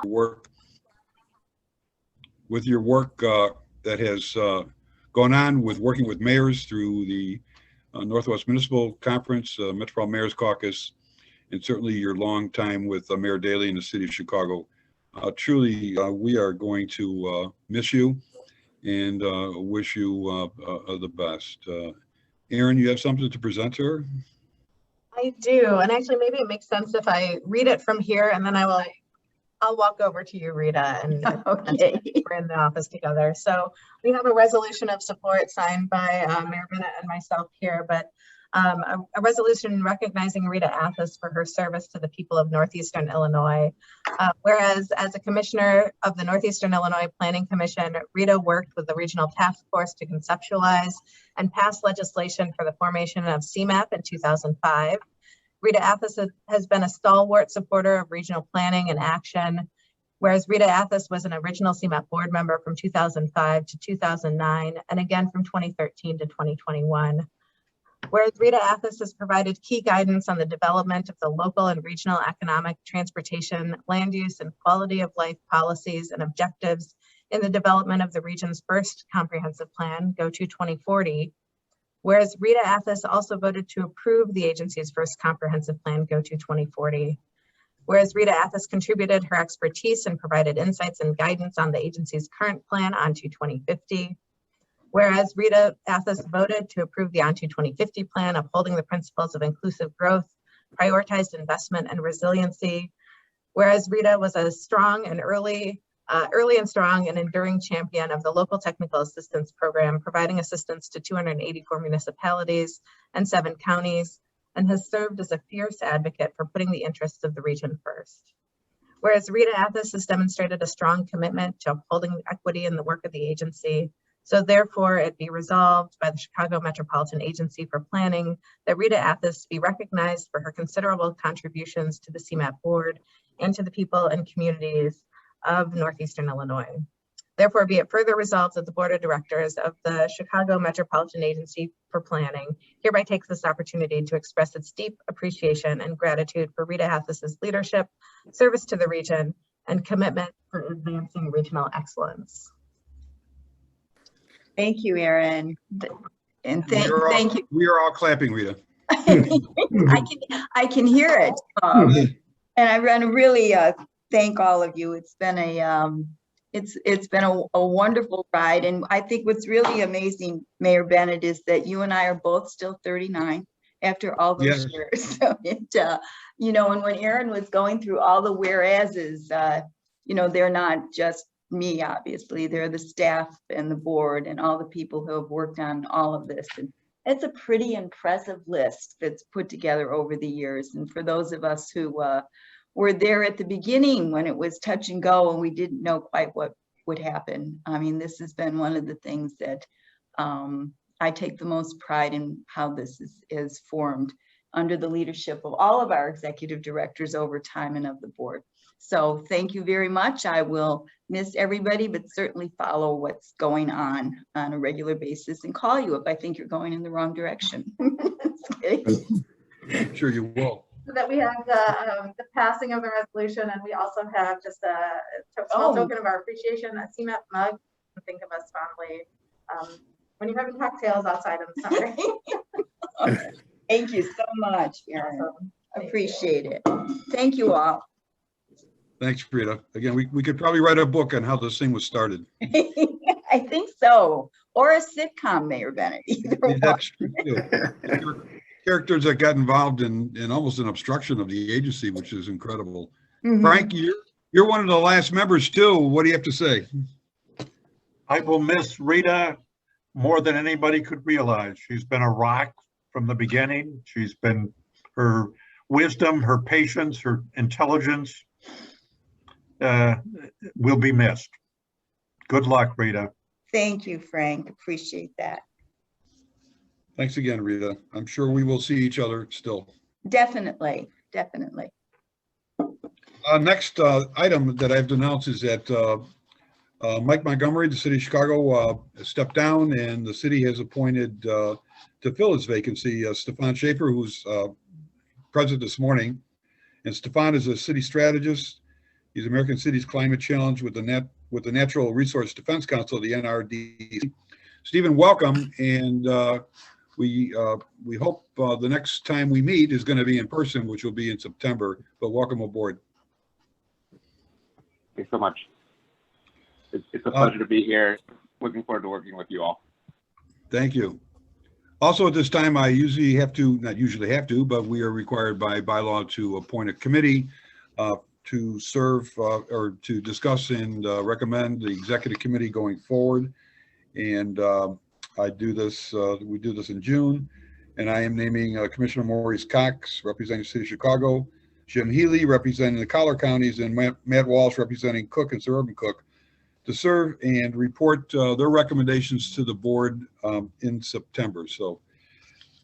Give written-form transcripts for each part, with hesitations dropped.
work with your work that has gone on with working with mayors through the Northwest Municipal Conference, Metropolitan Mayors Caucus, and certainly your long time with Mayor Daley in the city of Chicago. Truly, we are going to miss you and wish you the best. Erin, you have something to present to her? I do, and actually maybe it makes sense if I read it from here, and then I'll walk over to you, Rita, and okay. We're in the office together. So we have a resolution of support signed by Mayor Bennett and myself here, but a resolution recognizing Rita Athas for her service to the people of Northeastern Illinois. Whereas as a commissioner of the Northeastern Illinois Planning Commission, Rita worked with the regional task force to conceptualize and pass legislation for the formation of CMAP in 2005. Rita Athas has been a stalwart supporter of regional planning and action, whereas Rita Athas was an original CMAP board member from 2005 to 2009, and again from 2013 to 2021. Whereas Rita Athas has provided key guidance on the development of the local and regional economic, transportation, land use, and quality of life policies and objectives in the development of the region's first comprehensive plan, Go To 2040. Whereas Rita Athas also voted to approve the agency's first comprehensive plan, Go To 2040. Whereas Rita Athas contributed her expertise and provided insights and guidance on the agency's current plan, On To 2050. Whereas Rita Athas voted to approve the On To 2050 plan, upholding the principles of inclusive growth, prioritized investment, and resiliency. Whereas Rita was a strong and early and strong and enduring champion of the local technical assistance program, providing assistance to 284 municipalities and 7 counties, and has served as a fierce advocate for putting the interests of the region first. Whereas Rita Athas has demonstrated a strong commitment to upholding equity in the work of the agency, so therefore it be resolved by the Chicago Metropolitan Agency for Planning that Rita Athas be recognized for her considerable contributions to the CMAP Board and to the people and communities of Northeastern Illinois. Therefore, be it further resolved that the Board of Directors of the Chicago Metropolitan Agency for Planning hereby takes this opportunity to express its deep appreciation and gratitude for Rita Athas's leadership, service to the region, and commitment for advancing regional excellence. Thank you, Erin. And thank you. We are all clapping, Rita. I can hear it. And I really thank all of you. It's been a wonderful ride, and I think what's really amazing, Mayor Bennett, is that you and I are both still 39 after all those years. So you know, and when Erin was going through all the whereases, you know, they're not just me, obviously, they're the staff and the board and all the people who have worked on all of this. And it's a pretty impressive list that's put together over the years. And for those of us who were there at the beginning when it was touch and go and we didn't know quite what would happen, I mean, this has been one of the things that I take the most pride in, how this is formed under the leadership of all of our executive directors over time and of the board. So thank you very much. I will miss everybody, but certainly follow what's going on a regular basis and call you if I think you're going in the wrong direction. I'm sure you will. So that we have the passing of the resolution, and we also have just a small token of our appreciation, a CMAP mug. Think of us fondly when you're having cocktails outside in the summer. Thank you so much, Erin. Awesome. Appreciate it. Thank you all. Thanks, Rita. Again, we could probably write a book on how this thing was started. I think so. Or a sitcom, Mayor Bennett. Either one. That's true too. Characters that got involved in almost an obstruction of the agency, which is incredible. Mm-hmm. Frank, you're one of the last members too. What do you have to say? I will miss Rita more than anybody could realize. She's been a rock from the beginning. She's been, her wisdom, her patience, her intelligence will be missed. Good luck, Rita. Thank you, Frank. Appreciate that. Thanks again, Rita. I'm sure we will see each other still. Definitely, definitely. Next item that I have to announce is that Mike Montgomery, the city of Chicago, stepped down, and the city has appointed to fill his vacancy Stefan Schaefer, who's present this morning. And Stefan is a city strategist. He's American Cities Climate Challenge with the Natural Resource Defense Council, the NRDC. Stephen, welcome, and we hope the next time we meet is going to be in person, which will be in September. But welcome aboard. Thanks so much. It's a pleasure to be here. Looking forward to working with you all. Thank you. Also, at this time, I usually have to, not usually have to, but we are required by bylaw to appoint a committee to serve or to discuss and recommend the executive committee going forward. And I do this, we do this in June, and I am naming Commissioner Maurice Cox, representing the city of Chicago, Jim Healy, representing the Collar counties, and Matt Walsh, representing Cook and Suburban Cook, to serve and report their recommendations to the board in September. So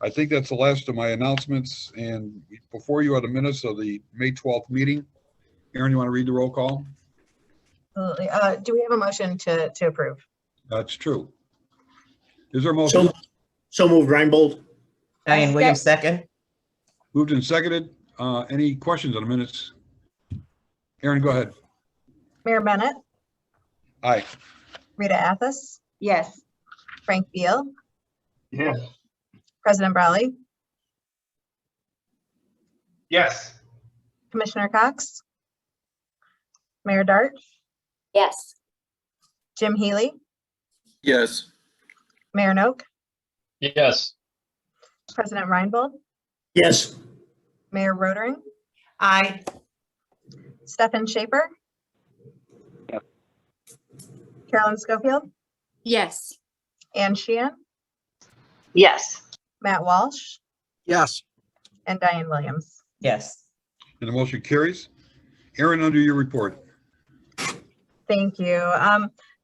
I think that's the last of my announcements. And before you are the minutes of the May 12th meeting. Aaron, you want to read the roll call? Absolutely. Do we have a motion to approve? That's true. Is there a motion? So moved, Reinbold. Diane Williams, second. Moved and seconded. Any questions on the minutes? Aaron, go ahead. Mayor Bennett, Aye. Rita Athos, Yes. Frank Beal, Yes. President Brawley, Yes. Commissioner Cox, Mayor Dart, Yes. Jim Healy, Yes. Mayor Noak, Yes. President Reinbold, Yes. Mayor Rodering, Aye. Stefan Schaefer, Yes. Carolyn Schofield, Yes. Ann Sheehan, Yes. Matt Walsh, Yes. and Diane Williams. Yes. And the motion carries. Aaron, under your report. Thank you.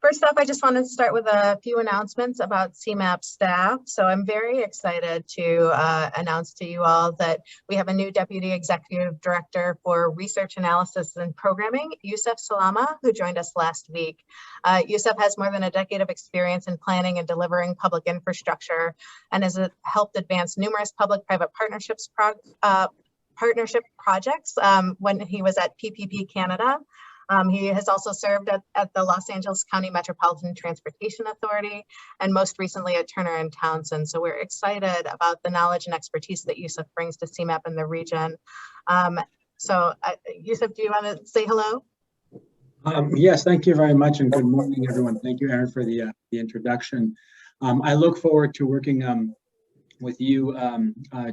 First off, I just wanted to start with a few announcements about CMAP staff. So I'm very excited to announce to you all that we have a new Deputy Executive Director for Research Analysis and Programming, Yusuf Salama, who joined us last week. Yusuf has more than a decade of experience in planning and delivering public infrastructure and has helped advance numerous public-private partnership projects when he was at PPP Canada. He has also served at the Los Angeles County Metropolitan Transportation Authority and most recently at Turner and Townsend. So we're excited about the knowledge and expertise that Yusuf brings to CMAP in the region. Yusuf, do you want to say hello? Yes, thank you very much, and good morning, everyone. Thank you, Aaron, for the introduction. I look forward to working with you,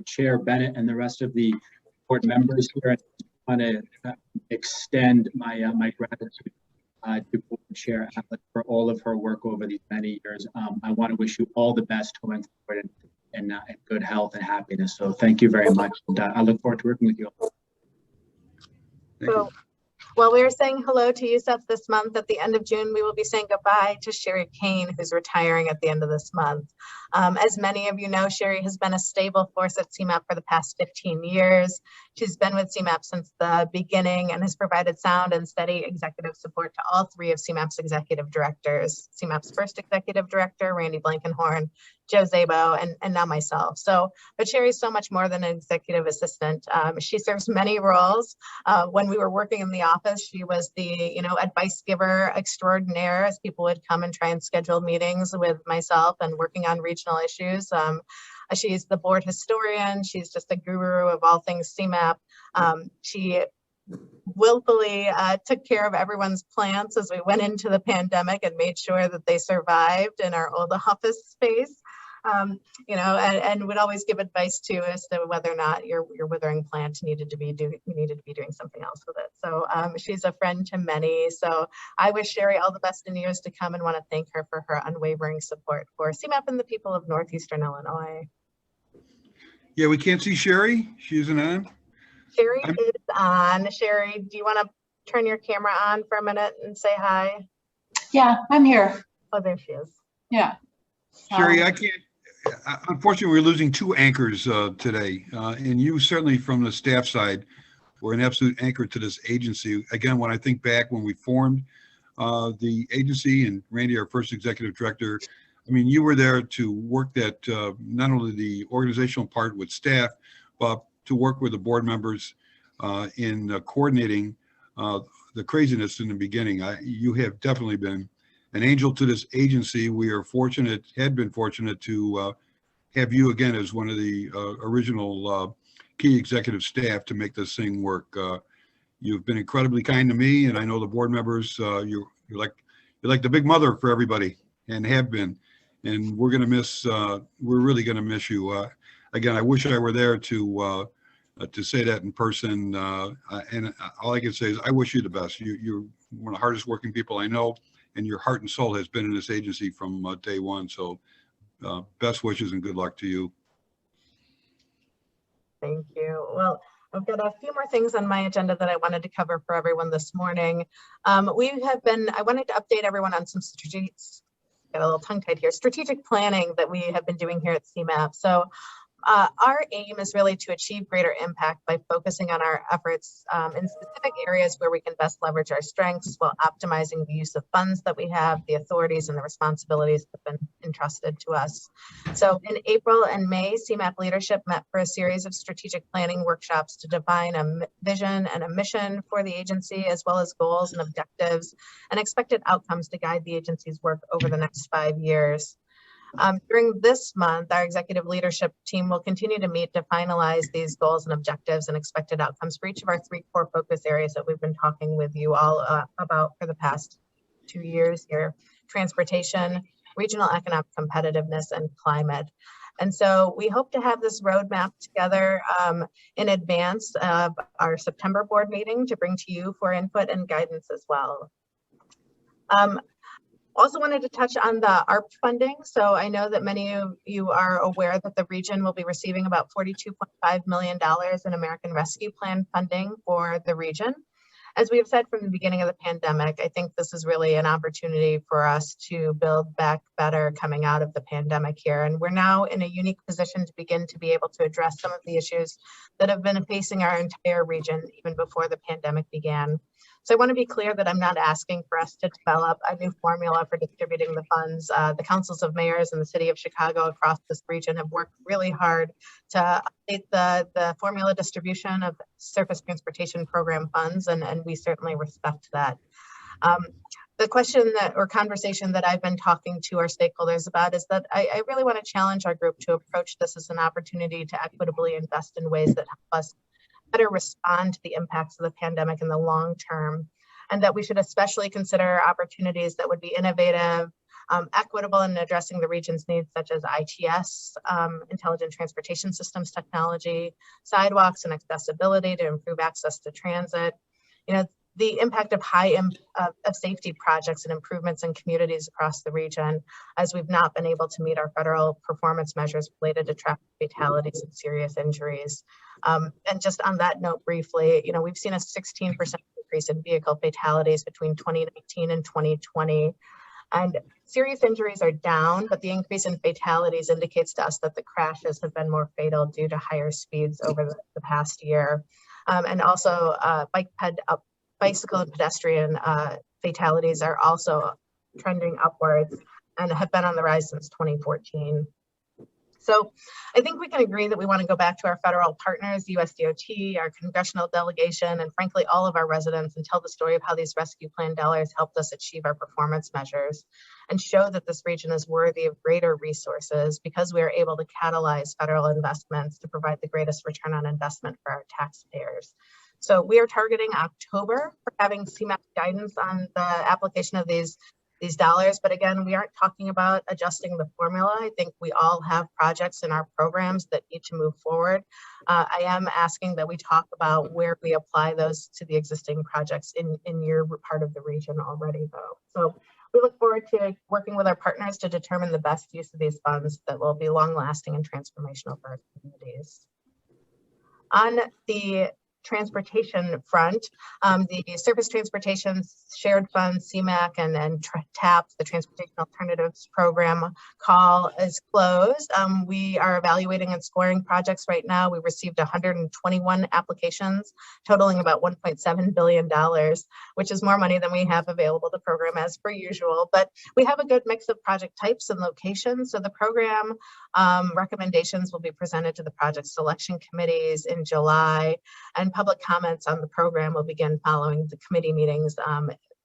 Chair Bennett, and the rest of the board members here. I want to extend my gratitude to Board Chair Atlas for all of her work over these many years. I want to wish you all the best going forward and good health and happiness. So thank you very much. And, I look forward to working with you all. Thank you. While we are saying hello to Yusuf this month, at the end of June, we will be saying goodbye to Sherry Kane, who's retiring at the end of this month. As many of you know, Sherry has been a stable force at CMAP for the past 15 years. She's been with CMAP since the beginning and has provided sound and steady executive support to all three of CMAP's executive directors. CMAP's first executive director, Randy Blankenhorn, Joe Zabo, and now myself. But Sherry's so much more than an executive assistant. She serves many roles. When we were working in the office, she was the advice giver extraordinaire, as people would come and try and schedule meetings with myself and working on regional issues. She's the board historian. She's just a guru of all things CMAP. She willfully took care of everyone's plants as we went into the pandemic and made sure that they survived in our old office space. And would always give advice to as to whether or not your withering plant needed to be doing something else with it. So she's a friend to many. So I wish Sherry all the best in years to come and want to thank her for her unwavering support for CMAP and the people of Northeastern Illinois. Yeah, we can't see Sherry. She isn't on. Sherry is on. Sherry, do you want to turn your camera on for a minute and say hi? Yeah, I'm here. Oh, there she is. Yeah. Sherry, I can't. Unfortunately, we're losing two anchors today, and you certainly from the staff side were an absolute anchor to this agency. Again, when I think back when we formed the agency and Randy, our first executive director, I mean, you were there to work that not only the organizational part with staff, but to work with the board members in coordinating the craziness in the beginning. You have definitely been an angel to this agency. We are fortunate, had been fortunate to have you again as one of the original key executive staff to make this thing work. You've been incredibly kind to me, and I know the board members. You're like the big mother for everybody, and have been. And we're gonna miss. We're really gonna miss you. Again, I wish I were there to say that in person. And all I can say is I wish you the best. You're one of the hardest working people I know, and your heart and soul has been in this agency from day one. So best wishes and good luck to you. Thank you. Well, I've got a few more things on my agenda that I wanted to cover for everyone this morning. I wanted to update everyone on some strategic, got a little tongue-tied here, strategic planning that we have been doing here at CMAP. So our aim is really to achieve greater impact by focusing on our efforts in specific areas where we can best leverage our strengths while optimizing the use of funds that we have, the authorities and the responsibilities that have been entrusted to us. So in April and May, CMAP leadership met for a series of strategic planning workshops to define a vision and a mission for the agency, as well as goals and objectives and expected outcomes to guide the agency's work over the next 5 years. During this month, our executive leadership team will continue to meet to finalize these goals and objectives and expected outcomes for each of our 3 core focus areas that we've been talking with you all about for the past 2 years here: transportation, regional economic competitiveness, and climate. And so we hope to have this roadmap together in advance of our September board meeting to bring to you for input and guidance as well. Also wanted to touch on the ARP funding. So I know that many of you are aware that the region will be receiving about $42.5 million in American Rescue Plan funding for the region. As we have said from the beginning of the pandemic, I think this is really an opportunity for us to build back better coming out of the pandemic here. And we're now in a unique position to begin to be able to address some of the issues that have been facing our entire region even before the pandemic began. So I want to be clear that I'm not asking for us to develop a new formula for distributing the funds. The councils of mayors in the city of Chicago across this region have worked really hard to update the formula distribution of surface transportation program funds, and we certainly respect that. The question or conversation that I've been talking to our stakeholders about is that I really want to challenge our group to approach this as an opportunity to equitably invest in ways that help us better respond to the impacts of the pandemic in the long term, and that we should especially consider opportunities that would be innovative, equitable in addressing the region's needs, such as ITS, intelligent transportation systems technology, sidewalks and accessibility to improve access to transit. You know, the impact of of safety projects and improvements in communities across the region, as we've not been able to meet our federal performance measures related to traffic fatalities and serious injuries. And just on that note briefly, you know, we've seen a 16% increase in vehicle fatalities between 2019 and 2020. And serious injuries are down, but the increase in fatalities indicates to us that the crashes have been more fatal due to higher speeds over the past year. And also bicycle and pedestrian fatalities are also trending upwards and have been on the rise since 2014. So I think we can agree that we want to go back to our federal partners, USDOT, our congressional delegation, and frankly, all of our residents, and tell the story of how these rescue plan dollars helped us achieve our performance measures and show that this region is worthy of greater resources because we are able to catalyze federal investments to provide the greatest return on investment for our taxpayers. So we are targeting October for having CMAP guidance on the application of these dollars. But again, we aren't talking about adjusting the formula. I think we all have projects in our programs that need to move forward. I am asking that we talk about where we apply those to the existing projects in your part of the region already, though. So we look forward to working with our partners to determine the best use of these funds that will be long lasting and transformational for our communities. On the transportation front, the Surface Transportation Shared Fund, CMAC, and TAP, the Transportation Alternatives Program call is closed. We are evaluating and scoring projects right now. We received 121 applications totaling about $1.7 billion, which is more money than we have available to program as per usual. But we have a good mix of project types and locations. So the program recommendations will be presented to the project selection committees in July, and public comments on the program will begin following the committee meetings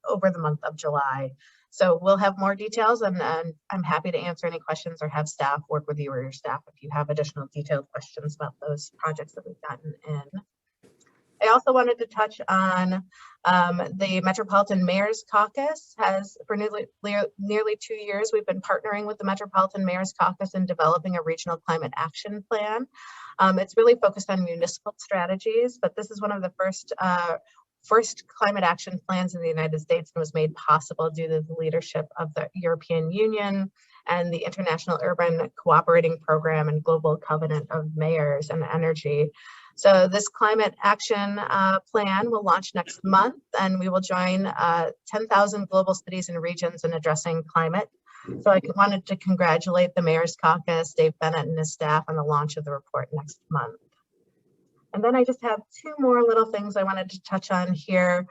over the month of July. So we'll have more details, and I'm happy to answer any questions or have staff work with you or your staff if you have additional detailed questions about those projects that we've gotten in. I also wanted to touch on the Metropolitan Mayor's Caucus has, for nearly 2 years, we've been partnering with the Metropolitan Mayor's Caucus in developing a regional climate action plan. It's really focused on municipal strategies, but this is one of the first climate action plans in the United States, and was made possible due to the leadership of the European Union and the International Urban Cooperating Program and Global Covenant of Mayors and Energy. So this climate action plan will launch next month, and we will join 10,000 global cities and regions in addressing climate. So I wanted to congratulate the Mayor's Caucus, Dave Bennett and his staff, on the launch of the report next month. And then I just have 2 more little things I wanted to touch on here.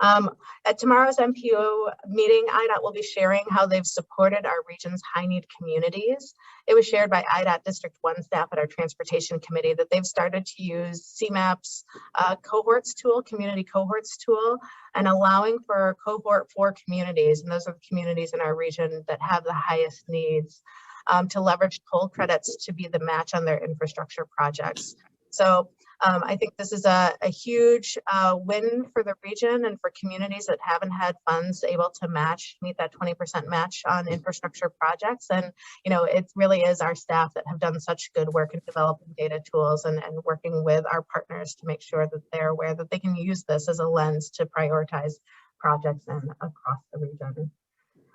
At tomorrow's MPO meeting, IDOT will be sharing how they've supported our region's high-need communities. It was shared by IDOT District 1 staff at our Transportation Committee that they've started to use CMAP's cohorts tool, community cohorts tool, and allowing for cohort 4 communities, and those are the communities in our region that have the highest needs, to leverage toll credits to be the match on their infrastructure projects. So I think this is a huge win for the region and for communities that haven't had funds able to meet that 20% match on infrastructure projects. And, you know, it really is our staff that have done such good work in developing data tools and working with our partners to make sure that they're aware that they can use this as a lens to prioritize projects across the region.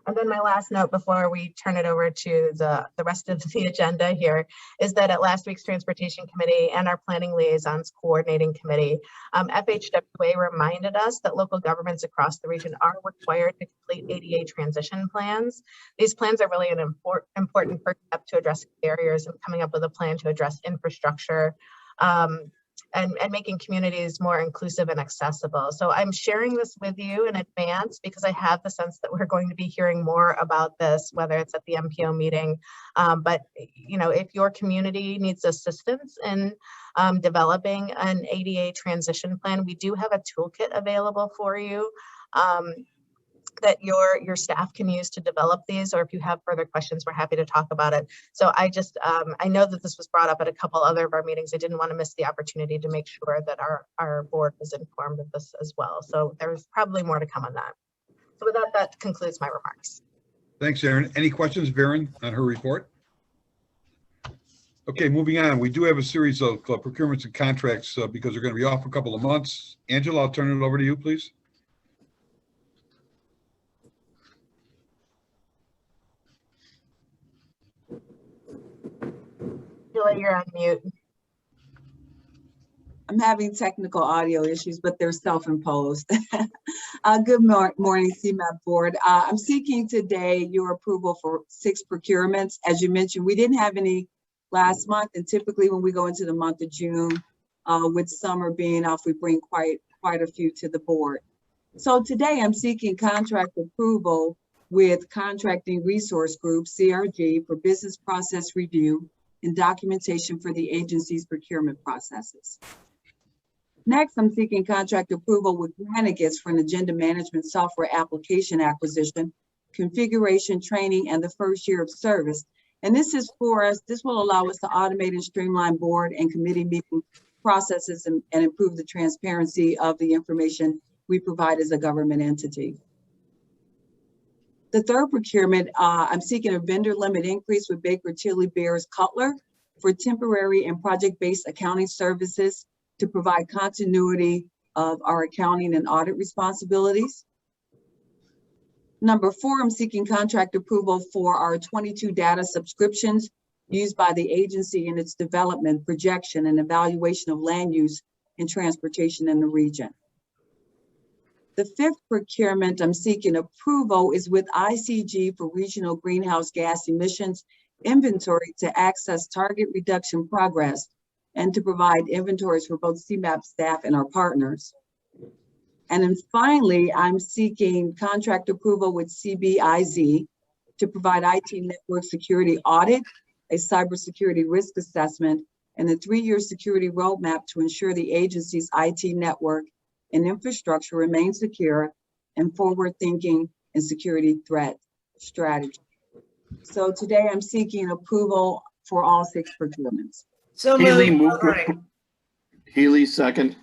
And then my last note before we turn it over to the rest of the agenda here is that at last week's Transportation Committee and our Planning Liaisons Coordinating Committee, FHWA reminded us that local governments across the region are required to complete ADA transition plans. These plans are really an important first step to address barriers and coming up with a plan to address infrastructure and making communities more inclusive and accessible. So I'm sharing this with you in advance because I have the sense that we're going to be hearing more about this, whether it's at the MPO meeting. But you know, if your community needs assistance in developing an ADA transition plan, we do have a toolkit available for you that your staff can use to develop these, or if you have further questions, we're happy to talk about it. So I just, I know that this was brought up at a couple other of our meetings. I didn't want to miss the opportunity to make sure that our board was informed of this as well. So there's probably more to come on that. So with that, that concludes my remarks. Thanks, Erin. Any questions, Erin, on her report? Okay, moving on. We do have a series of procurements and contracts because they're going to be off a couple of months. Angela, I'll turn it over to you, please. You're on mute. I'm having technical audio issues, but they're self-imposed. Good morning, CMAP Board. I'm seeking today your approval for 6 procurements. As you mentioned, we didn't have any last month, and typically when we go into the month of June, with summer being off, we bring quite a few to the board. So today I'm seeking contract approval with Contracting Resource Group, CRG, for business process review and documentation for the agency's procurement processes. Next, I'm seeking contract approval with Granicus for an agenda management software application acquisition, configuration, training, and the first year of service. And this is for us, this will allow us to automate and streamline board and committee meeting processes and improve the transparency of the information we provide as a government entity. The third procurement, I'm seeking a vendor limit increase with Baker Tilly Bears Cutler for temporary and project-based accounting services to provide continuity of our accounting and audit responsibilities. Number 4, I'm seeking contract approval for our 22 data subscriptions used by the agency in its development, projection, and evaluation of land use and transportation in the region. The 5th procurement I'm seeking approval is with ICG for regional greenhouse gas emissions inventory to access target reduction progress and to provide inventories for both CMAP staff and our partners. And then finally, I'm seeking contract approval with CBIZ to provide IT network security audit, a cybersecurity risk assessment, and the 3-year security roadmap to ensure the agency's IT network and infrastructure remain secure and forward-thinking and security threat strategy. So today I'm seeking approval for all 6 procurements. So Healy moved. moved. Healy second.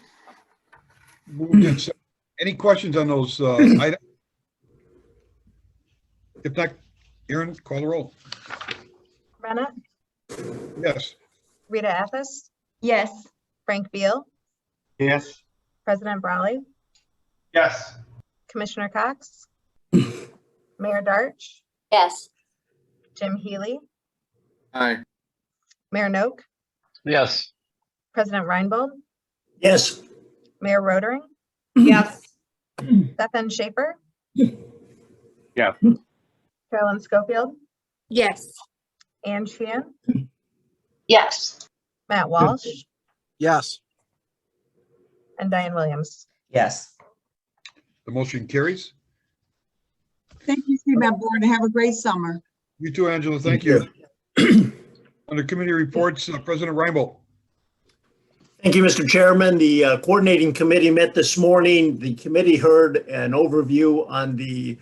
Moved in second. Any questions on those items? If not, Aaron, call the roll. Bennett, Yes. Rita Athos, Yes. Frank Beal, Yes. President Brawley, Yes. Commissioner Cox, Mayor Darch, Yes. Jim Healy, Aye. Mayor Noak, Yes. President Reinbold, Yes. Mayor Rotering, Yes. Stefan Schaefer, Yeah. Carolyn Schofield, Yes. Ann Sheehan, Yes. Matt Walsh, Yes. and Diane Williams. Yes. The motion carries. Thank you, CMAP Board, and have a great summer. You too, Angela. Thank you. Under committee reports, President Reinbold. Thank you, Mr. Chairman. The coordinating committee met this morning. The committee heard an overview on the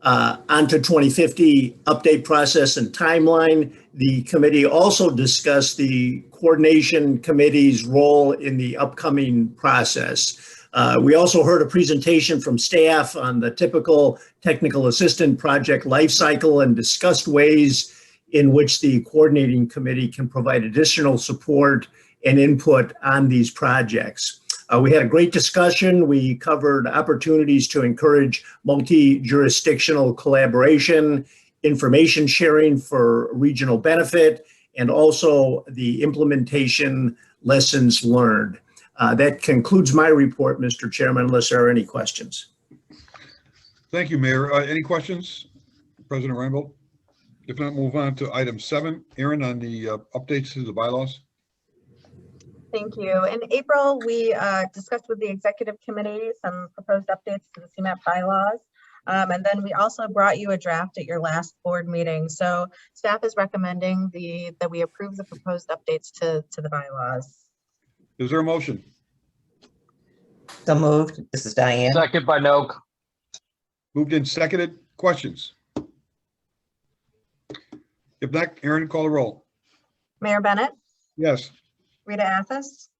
onto 2050 update process and timeline. The committee also discussed the coordination committee's role in the upcoming process. We also heard a presentation from staff on the typical technical assistant project lifecycle and discussed ways in which the coordinating committee can provide additional support and input on these projects. We had a great discussion. We covered opportunities to encourage multi-jurisdictional collaboration, information sharing for regional benefit, and also the implementation lessons learned. That concludes my report, Mr. Chairman, unless there are any questions. Thank you, Mayor. Any questions, President Reinbold? If not, move on to item 7. Aaron, on the updates to the bylaws. Thank you. In April, we discussed with the executive committee some proposed updates to the CMAP bylaws. And then we also brought you a draft at your last board meeting. So staff is recommending that we approve the proposed updates to the bylaws. Is there a motion? So moved. This is Diane. Second by Noak. Moved and seconded. Questions? If not, Aaron, call the roll. Mayor Bennett, Yes. Rita Athos,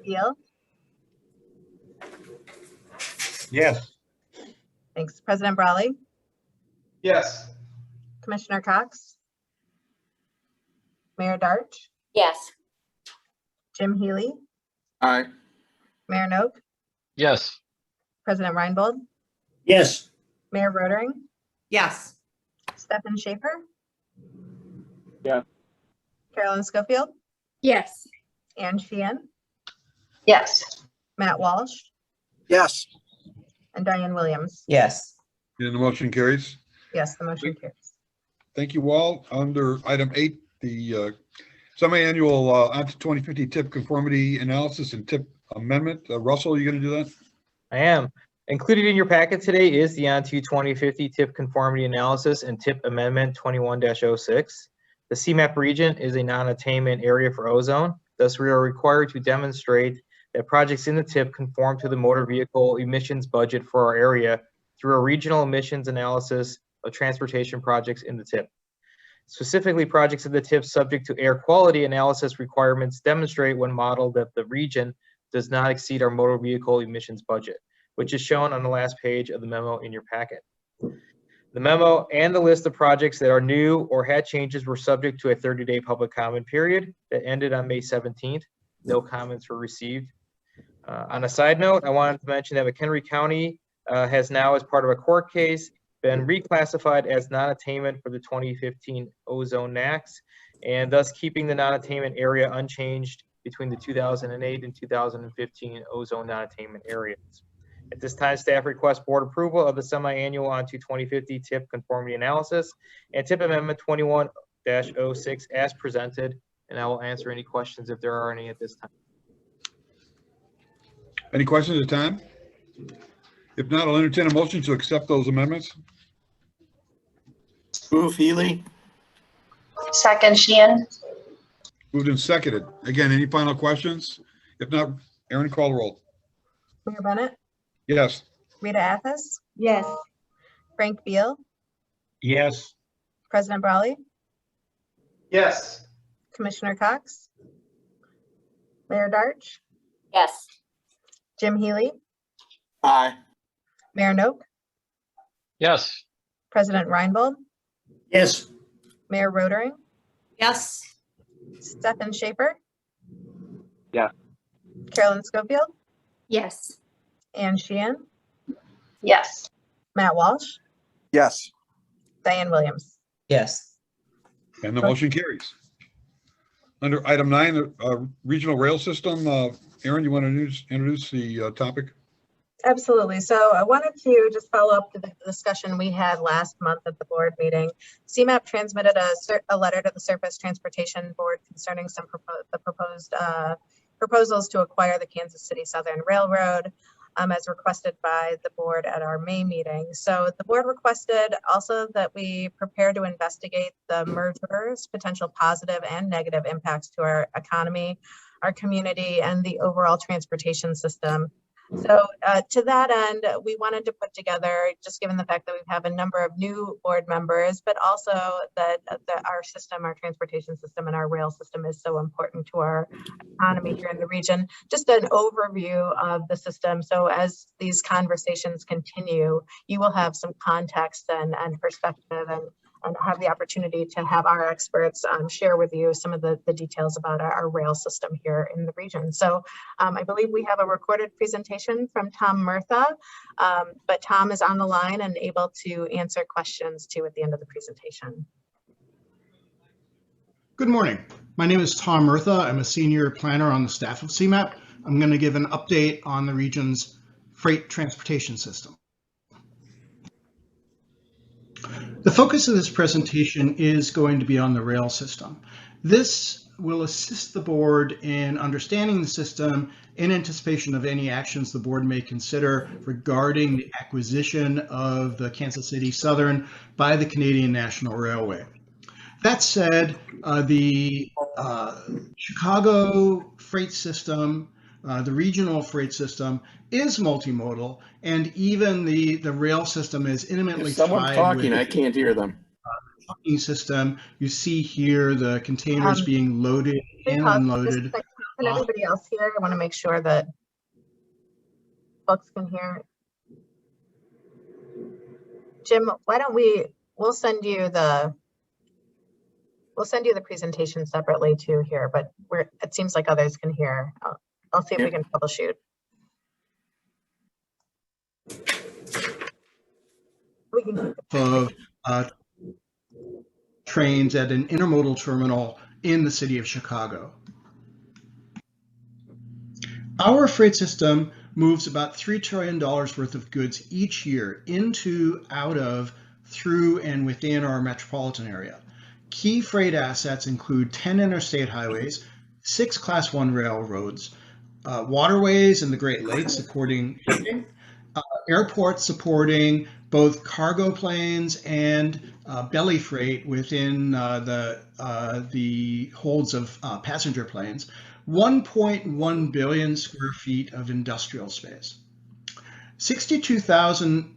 Beal, Yes. thanks. President Brawley, Yes. Commissioner Cox, Mayor Darch, Yes. Jim Healy, Aye. Mayor Noak, Yes. President Reinbold, Yes. Mayor Rotering, Yes. Stefan Schaefer. Yeah. Carolyn Schofield, Yes. Ann Sheehan, Yes. Matt Walsh, Yes. and Diane Williams. Yes. And the motion carries. Yes, the motion carries. Thank you all. Under item 8, the semi-annual onto 2050 tip conformity analysis and tip amendment. Russell, you going to do that? I am. Included in your packet today is the onto 2050 tip conformity analysis and tip amendment 21-06. The CMAP region is a non-attainment area for ozone. Thus, we are required to demonstrate that projects in the tip conform to the motor vehicle emissions budget for our area through a regional emissions analysis of transportation projects in the tip. Specifically, projects in the tip subject to air quality analysis requirements demonstrate when modeled that the region does not exceed our motor vehicle emissions budget, which is shown on the last page of the memo in your packet. The memo and the list of projects that are new or had changes were subject to a 30-day public comment period that ended on May 17th. No comments were received. On a side note, I wanted to mention that McHenry County has now, as part of a court case, been reclassified as non-attainment for the 2015 ozone NAAQS, and thus keeping the non-attainment area unchanged between the 2008 and 2015 ozone non-attainment areas. At this time, staff requests board approval of the semi-annual onto 2050 tip conformity analysis and tip amendment 21-06 as presented, and I will answer any questions if there are any at this time. Any questions at the time? If not, I'll entertain a motion to accept those amendments. Move Healy. Second, Sheehan. Moved and seconded. Again, any final questions? If not, Aaron, call the roll. Mayor Bennett, Yes. Rita Athas, Yes. Frank Beal, Yes. President Brawley, Yes. Commissioner Cox, Mayor Darch, Yes. Jim Healy, Aye. Mayor Noak, Yes. President Reinbold, Yes. Mayor Rotering, Yes. Stefan Schaefer. Yeah. Carolyn Schofield, Yes. Ann Sheehan, Yes. Matt Walsh, Yes. Diane Williams. Yes. And the motion carries. Under item 9, the regional rail system, Aaron, you want to introduce the topic? Absolutely. So I wanted to just follow up to the discussion we had last month at the board meeting. CMAP transmitted a letter to the Surface Transportation Board concerning some proposed proposals to acquire the Kansas City Southern Railroad, as requested by the board at our May meeting. So the board requested also that we prepare to investigate the merger's potential positive and negative impacts to our economy, our community, and the overall transportation system. So to that end, we wanted to put together, just given the fact that we have a number of new board members, but also that our system, our transportation system and our rail system is so important to our economy here in the region, just an overview of the system. So as these conversations continue, you will have some context and perspective and have the opportunity to have our experts share with you some of the details about our rail system here in the region. So I believe we have a recorded presentation from Tom Murtha, but Tom is on the line and able to answer questions too at the end of the presentation. Good morning. My name is Tom Murtha. I'm a senior planner on the staff of CMAP. I'm going to give an update on the region's freight transportation system. The focus of this presentation is going to be on the rail system. This will assist the board in understanding the system in anticipation of any actions the board may consider regarding the acquisition of the Kansas City Southern by the Canadian National Railway. That said, the Chicago freight system, the regional freight system, is multimodal, and even the rail system is intimately If someone's tied talking, with I can't hear them. the trucking system. You see here the containers being loaded and unloaded. Can everybody else hear? I want to make sure that folks can hear. Jim, why don't we'll send you the presentation separately too here, but it seems like others can hear. I'll see if we can troubleshoot. We can Of trains at an intermodal terminal in the city of Chicago. Our freight system moves about $3 trillion worth of goods each year into, out of, through, and within our metropolitan area. Key freight assets include 10 interstate highways, 6 Class 1 railroads, waterways in the Great Lakes supporting shipping, airports supporting both cargo planes and belly freight within the holds of passenger planes, 1.1 billion square feet of industrial space. 62,000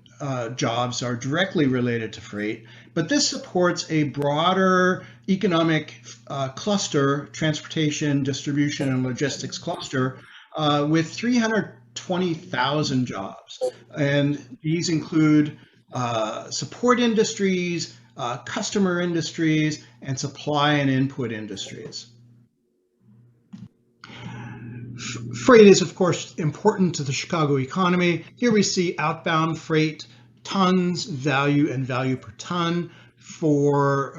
jobs are directly related to freight, but this supports a broader economic cluster, transportation, distribution, and logistics cluster with 320,000 jobs. And these include support industries, customer industries, and supply and input industries. Freight is, of course, important to the Chicago economy. Here we see outbound freight tons, value, and value per ton for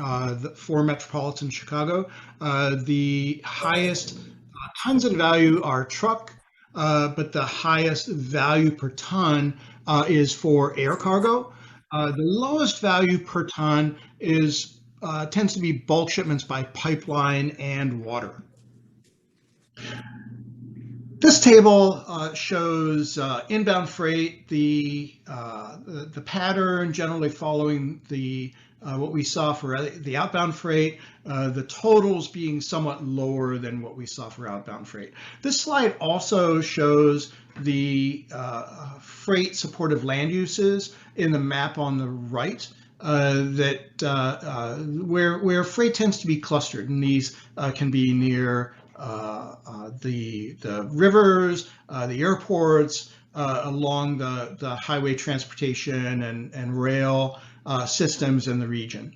metropolitan Chicago. The highest tons and value are truck, but the highest value per ton is for air cargo. The lowest value per ton tends to be bulk shipments by pipeline and water. This table shows inbound freight, the pattern generally following the what we saw for the outbound freight, the totals being somewhat lower than what we saw for outbound freight. This slide also shows the freight supportive land uses in the map on the right, where freight tends to be clustered, and these can be near the rivers, the airports, along the highway transportation and rail systems in the region.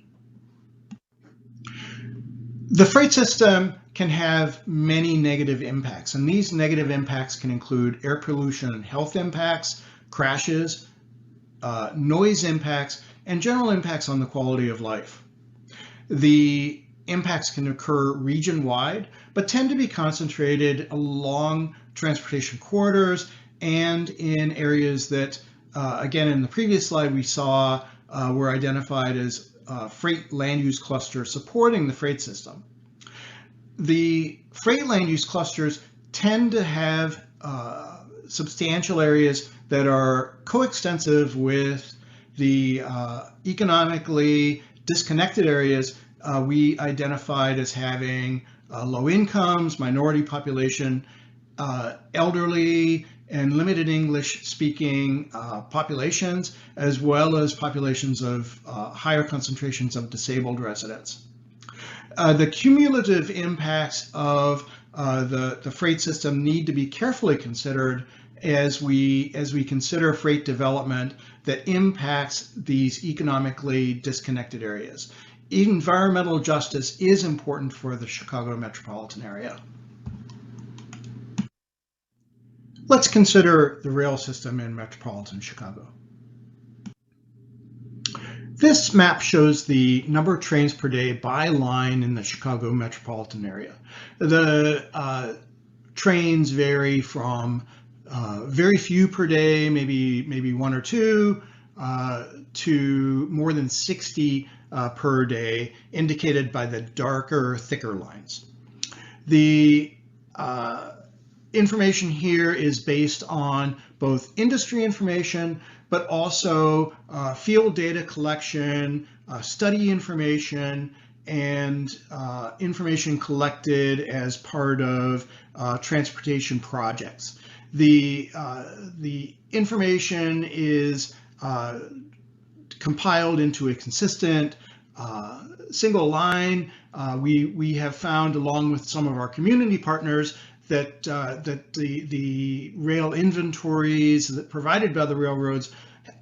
The freight system can have many negative impacts, and these negative impacts can include air pollution and health impacts, crashes, noise impacts, and general impacts on the quality of life. The impacts can occur region-wide, but tend to be concentrated along transportation corridors and in areas that, again, in the previous slide we saw were identified as freight land use clusters supporting the freight system. The freight land use clusters tend to have substantial areas that are coextensive with the economically disconnected areas we identified as having low incomes, minority population, elderly, and limited English speaking populations, as well as populations of higher concentrations of disabled residents. The cumulative impacts of the freight system need to be carefully considered as we consider freight development that impacts these economically disconnected areas. Environmental justice is important for the Chicago metropolitan area. Let's consider the rail system in metropolitan Chicago. This map shows the number of trains per day by line in the Chicago metropolitan area. The trains vary from very few per day, maybe one or two, to more than 60 per day, indicated by the darker, thicker lines. The information here is based on both industry information, but also field data collection, study information, and information collected as part of transportation projects. The information is compiled into a consistent single line. We have found, along with some of our community partners, that the rail inventories that provided by the railroads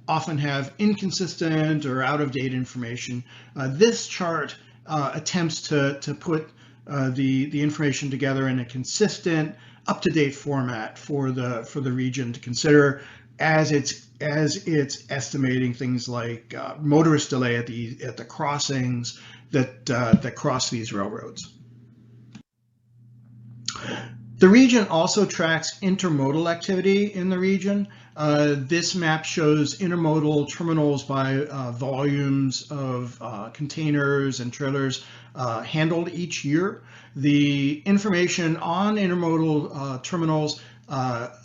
often have inconsistent or out-of-date information. This chart attempts to put the information together in a consistent, up-to-date format for the region to consider as it's estimating things like motorist delay at the crossings that cross these railroads. The region also tracks intermodal activity in the region. This map shows intermodal terminals by volumes of containers and trailers handled each year. The information on intermodal terminals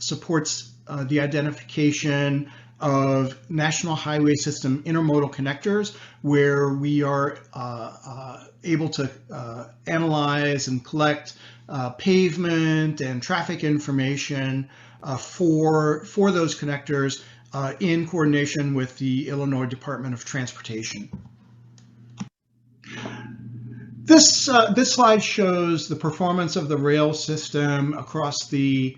supports the identification of National Highway System intermodal connectors, where we are able to analyze and collect pavement and traffic information for those connectors in coordination with the Illinois Department of Transportation. This slide shows the performance of the rail system across the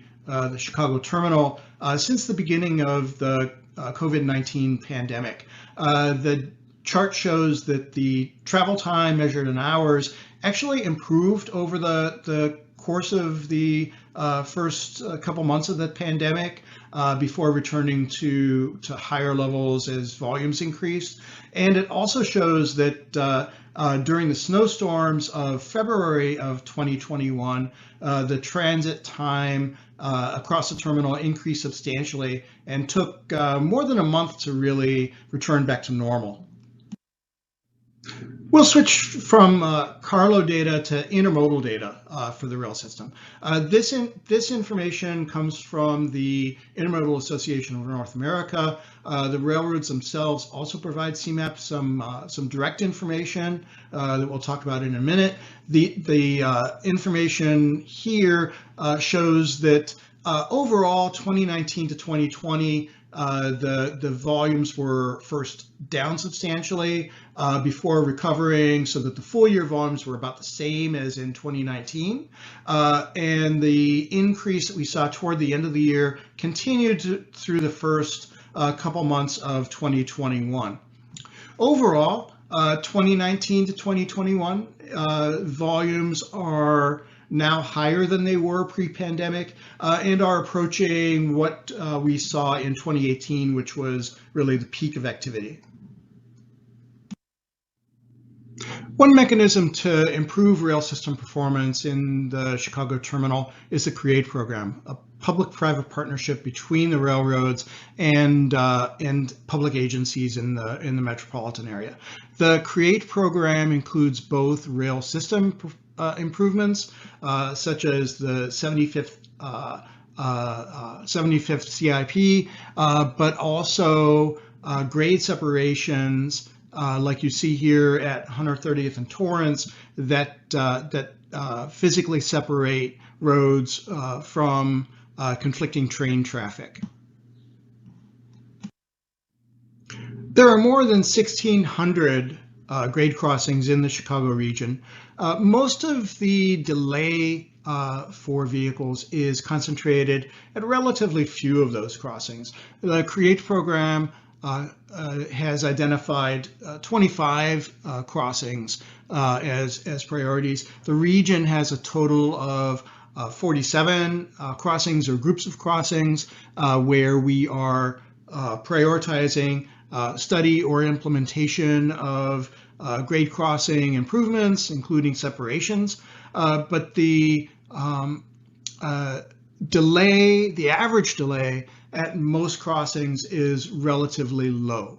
Chicago terminal since the beginning of the COVID-19 pandemic. The chart shows that the travel time measured in hours actually improved over the course of the first couple months of the pandemic before returning to higher levels as volumes increased. And it also shows that during the snowstorms of February of 2021, the transit time across the terminal increased substantially and took more than a month to really return back to normal. We'll switch from Carlo data to intermodal data for the rail system. This information comes from the Intermodal Association of North America. The railroads themselves also provide CMAP some direct information that we'll talk about in a minute. The information here shows that overall 2019 to 2020, the volumes were first down substantially before recovering, so that the full year volumes were about the same as in 2019. And the increase that we saw toward the end of the year continued through the first couple months of 2021. Overall, 2019 to 2021, volumes are now higher than they were pre-pandemic and are approaching what we saw in 2018, which was really the peak of activity. One mechanism to improve rail system performance in the Chicago terminal is the CREATE program, a public-private partnership between the railroads and public agencies in the metropolitan area. The CREATE program includes both rail system improvements, such as the 75th CIP, but also grade separations, like you see here at 130th and Torrance, that physically separate roads from conflicting train traffic. There are more than 1,600 grade crossings in the Chicago region. Most of the delay for vehicles is concentrated at relatively few of those crossings. The CREATE program has identified 25 crossings as priorities. The region has a total of 47 crossings or groups of crossings where we are prioritizing study or implementation of grade crossing improvements, including separations. But the delay, the average delay at most crossings is relatively low.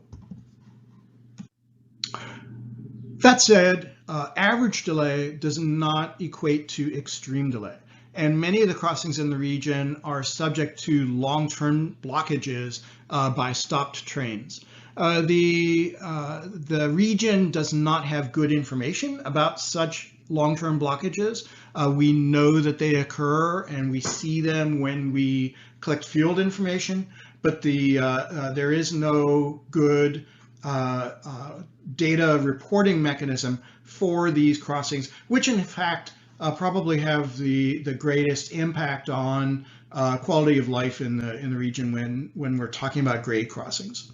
That said, average delay does not equate to extreme delay. And many of the crossings in the region are subject to long-term blockages by stopped trains. The region does not have good information about such long-term blockages. We know that they occur and we see them when we collect field information, but there is no good data reporting mechanism for these crossings, which in fact probably have the greatest impact on quality of life in the region when we're talking about grade crossings.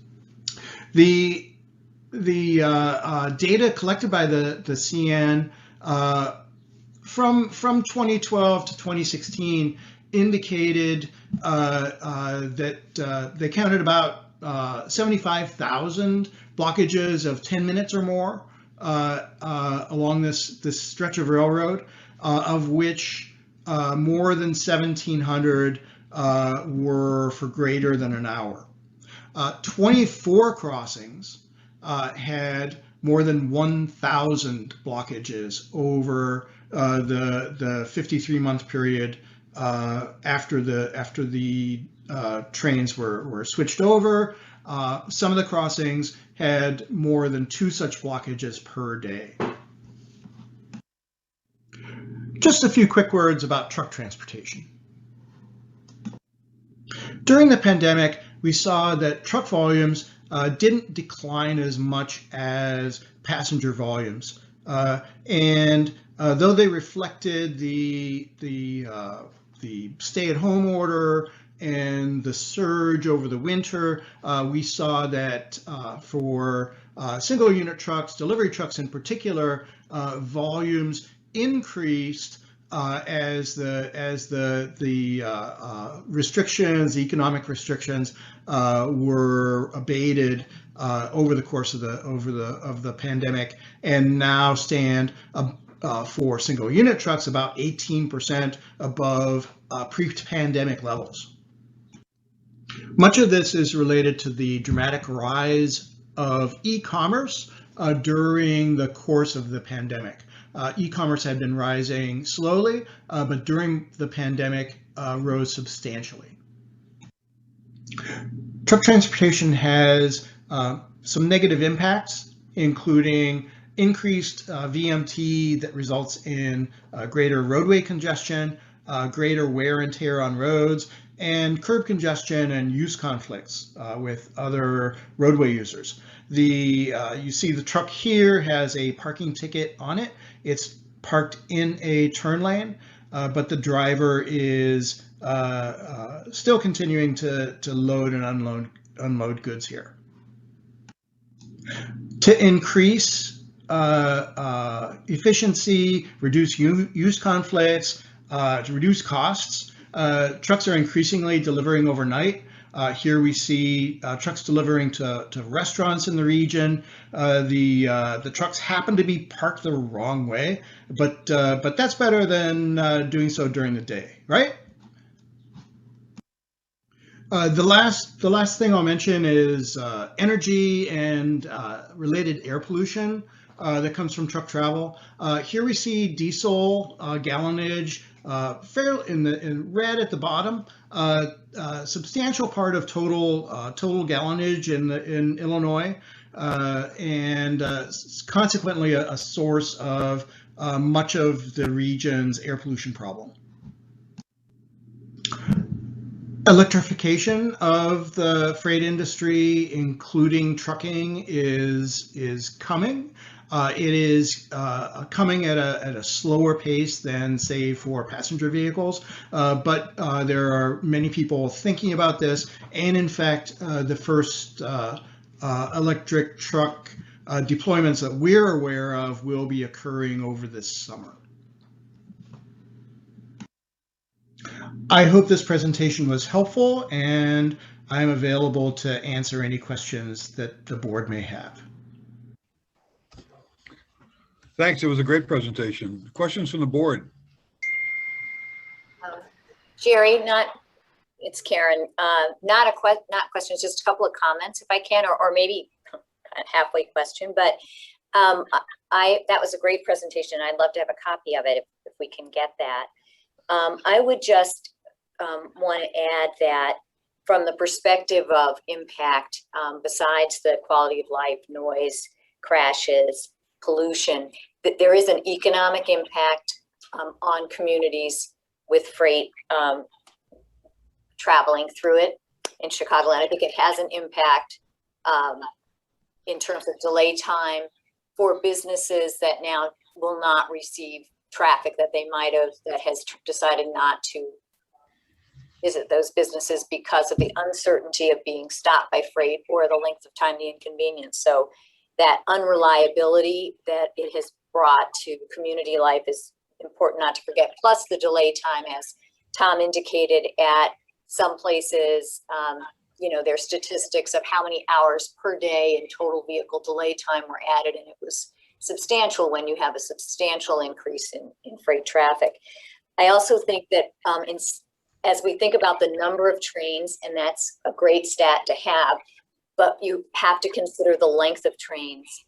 The data collected by the CN from 2012 to 2016 indicated that they counted about 75,000 blockages of 10 minutes or more along this stretch of railroad, of which more than 1,700 were for greater than an hour. 24 crossings had more than 1,000 blockages over the 53-month period after the trains were switched over. Some of the crossings had more than 2 such blockages per day. Just a few quick words about truck transportation. During the pandemic, we saw that truck volumes didn't decline as much as passenger volumes. And though they reflected the stay-at-home order and the surge over the winter, we saw that for single unit trucks, delivery trucks in particular, volumes increased as the restrictions, the economic restrictions, were abated over the course of the pandemic, and now stand for single unit trucks about 18% above pre-pandemic levels. Much of this is related to the dramatic rise of e-commerce during the course of the pandemic. E-commerce had been rising slowly, but during the pandemic rose substantially. Truck transportation has some negative impacts, including increased VMT that results in greater roadway congestion, greater wear and tear on roads, and curb congestion and use conflicts with other roadway users. You see the truck here has a parking ticket on it. It's parked in a turn lane, but the driver is still continuing to load and unload goods here. To increase efficiency, reduce use conflicts, to reduce costs, trucks are increasingly delivering overnight. Here we see trucks delivering to restaurants in the region. The trucks happen to be parked the wrong way, but that's better than doing so during the day, right? The last thing I'll mention is energy and related air pollution that comes from truck travel. Here we see diesel gallonage fairly in red at the bottom. Substantial part of total gallonage in Illinois, and consequently a source of much of the region's air pollution problem. Electrification of the freight industry, including trucking, is coming. It is coming at a slower pace than, say, for passenger vehicles, but there are many people thinking about this, and in fact, the first electric truck deployments that we're aware of will be occurring over this summer. I hope this presentation was helpful, and I'm available to answer any questions that the board may have. Thanks. It was a great presentation. Questions from the board? Jerry, it's Karen. Not questions, just a couple of comments, if I can, or maybe a halfway question. But that was a great presentation. I'd love to have a copy of it if we can get that. I would just want to add that from the perspective of impact, besides the quality of life, noise, crashes, pollution, that there is an economic impact on communities with freight traveling through it in Chicagoland. I think it has an impact in terms of delay time for businesses that now will not receive traffic that they might have, that has decided not to visit those businesses because of the uncertainty of being stopped by freight or the length of time, the inconvenience. So that unreliability that it has brought to community life is important not to forget. Plus the delay time, as Tom indicated, at some places, there's statistics of how many hours per day in total vehicle delay time were added, and it was substantial when you have a substantial increase in freight traffic. I also think that as we think about the number of trains, and that's a great stat to have, but you have to consider the length of trains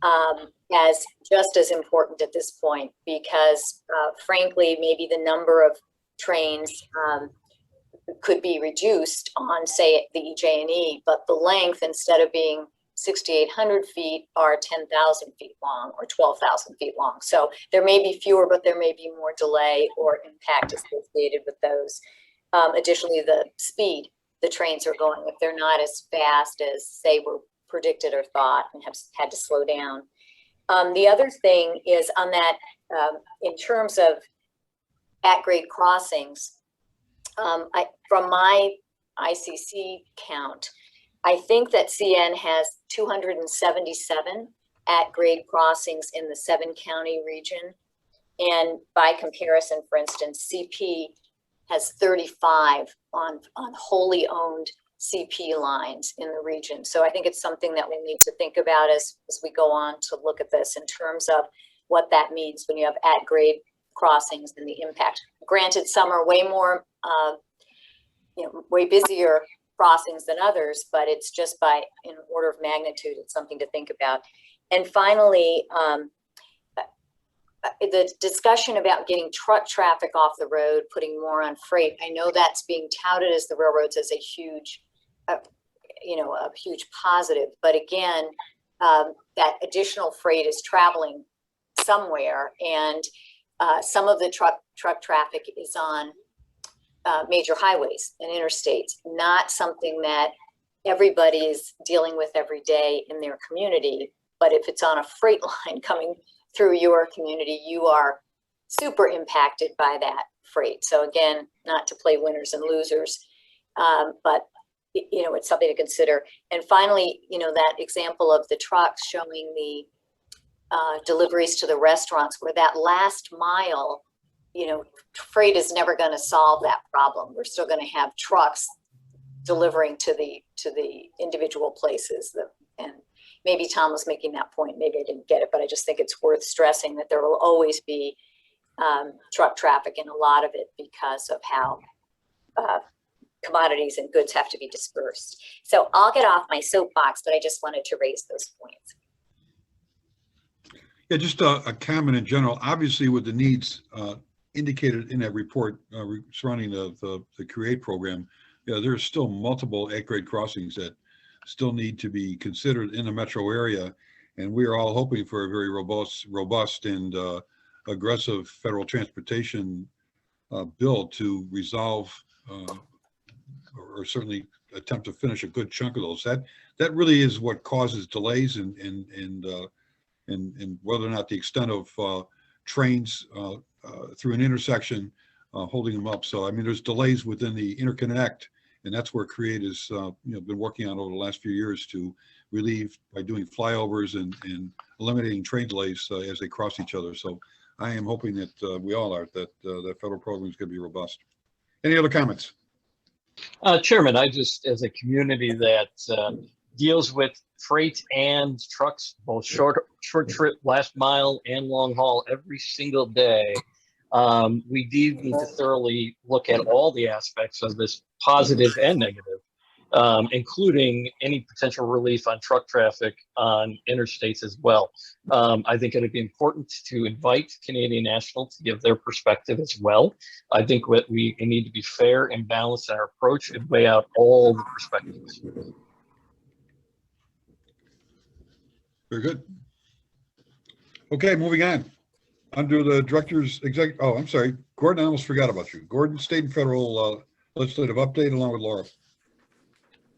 as just as important at this point, because frankly, maybe the number of trains could be reduced on, say, the EJ&E, but the length, instead of being 6,800 feet, are 10,000 feet long or 12,000 feet long. So there may be fewer, but there may be more delay or impact associated with those. Additionally, the speed the trains are going, if they're not as fast as, say, were predicted or thought, and have had to slow down. The other thing is on that, in terms of at-grade crossings, from my ICC count, I think that CN has 277 at-grade crossings in the 7-county region. And by comparison, for instance, CP has 35 on wholly owned CP lines in the region. So I think it's something that we need to think about as we go on to look at this in terms of what that means when you have at-grade crossings and the impact. Granted, some are way more, way busier crossings than others, but it's just in order of magnitude, it's something to think about. And finally, the discussion about getting truck traffic off the road, putting more on freight. I know that's being touted as the railroads as a huge, a huge positive. But again, that additional freight is traveling somewhere, and some of the truck traffic is on major highways and interstates, not something that everybody is dealing with every day in their community. But if it's on a freight line coming through your community, you are super impacted by that freight. So again, not to play winners and losers, but it's something to consider. And finally, that example of the trucks showing the deliveries to the restaurants, where that last mile, freight is never going to solve that problem. We're still going to have trucks delivering to the individual places. And maybe Tom was making that point. Maybe I didn't get it, but I just think it's worth stressing that there will always be truck traffic, and a lot of it because of how commodities and goods have to be dispersed. So I'll get off my soapbox, but I just wanted to raise those points. Yeah, just a comment in general. Obviously, with the needs indicated in that report surrounding the CREATE program, there's still multiple 8th grade crossings that still need to be considered in the metro area, and we are all hoping for a very robust and aggressive federal transportation bill to resolve or certainly attempt to finish a good chunk of those. That really is what causes delays and whether or not the extent of trains through an intersection holding them up. So I mean, there's delays within the interconnect, and that's where CREATE has been working on over the last few years to relieve by doing flyovers and eliminating train delays as they cross each other. So I am hoping that we all are, that that federal program is going to be robust. Any other comments? Chairman, I just, as a community that deals with freight and trucks, both short trip, last mile and long haul every single day, we do need to thoroughly look at all the aspects of this, positive and negative, including any potential relief on truck traffic on interstates as well. I think it'd be important to invite Canadian National to give their perspective as well. I think what we need to be fair and balanced in our approach and weigh out all the perspectives. Very good. Okay, moving on. Under the director's I'm sorry, Gordon, I almost forgot about you. Gordon, state and federal legislative update along with Laura.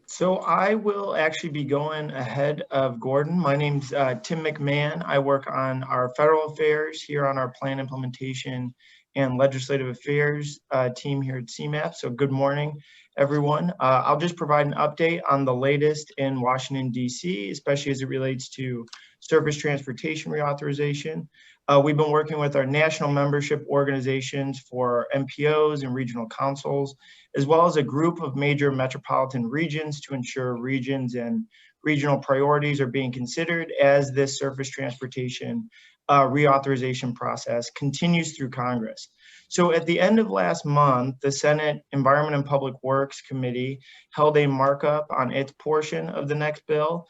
So I will actually be going ahead of Gordon. My name's Tim McMahon. I work on our federal affairs here on our plan implementation and legislative affairs team here at CMAP. So good morning, everyone. I'll just provide an update on the latest in Washington, D.C., especially as it relates to surface transportation reauthorization. We've been working with our national membership organizations for MPOs and regional councils, as well as a group of major metropolitan regions to ensure regions and regional priorities are being considered as this surface transportation reauthorization process continues through Congress. So at the end of last month, the Senate Environment and Public Works Committee held a markup on its portion of the next bill,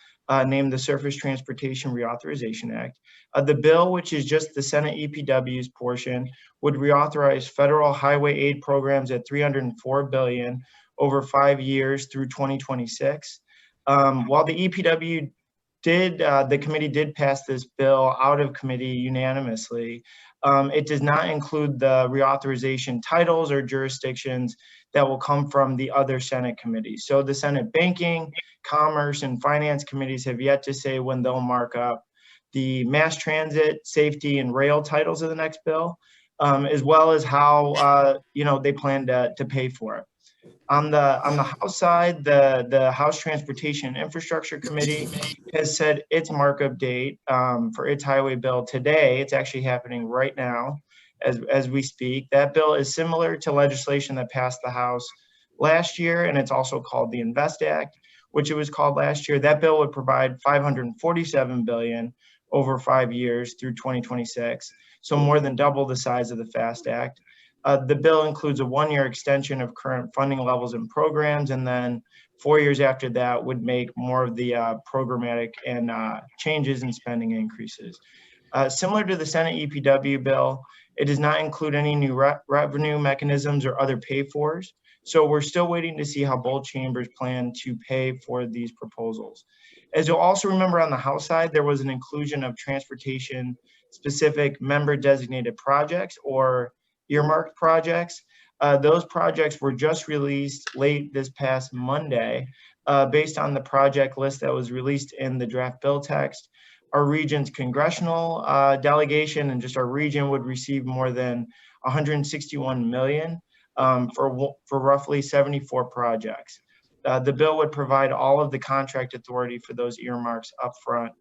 named the Surface Transportation Reauthorization Act. The bill, which is just the Senate EPW's portion, would reauthorize federal highway aid programs at $304 billion over 5 years through 2026. While the EPW the committee did pass this bill out of committee unanimously, it does not include the reauthorization titles or jurisdictions that will come from the other Senate committees. So the Senate Banking, Commerce, and Finance committees have yet to say when they'll mark up the mass transit, safety, and rail titles of the next bill, as well as how they plan to pay for it. On the House side, the House Transportation and Infrastructure Committee has set its markup date for its highway bill today. It's actually happening right now as we speak. That bill is similar to legislation that passed the House last year, and it's also called the Invest Act, which it was called last year. That bill would provide $547 billion over 5 years through 2026, so more than double the size of the FAST Act. The bill includes a 1-year extension of current funding levels and programs, and then 4 years after that would make more of the programmatic and changes in spending increases. Similar to the Senate EPW bill, it does not include any new revenue mechanisms or other pay-fors. So we're still waiting to see how both chambers plan to pay for these proposals. As you'll also remember, on the House side, there was an inclusion of transportation-specific member-designated projects or earmarked projects. Those projects were just released late this past Monday based on the project list that was released in the draft bill text. Our region's congressional delegation and just our region would receive more than 161 million for roughly 74 projects. The bill would provide all of the contract authority for those earmarks upfront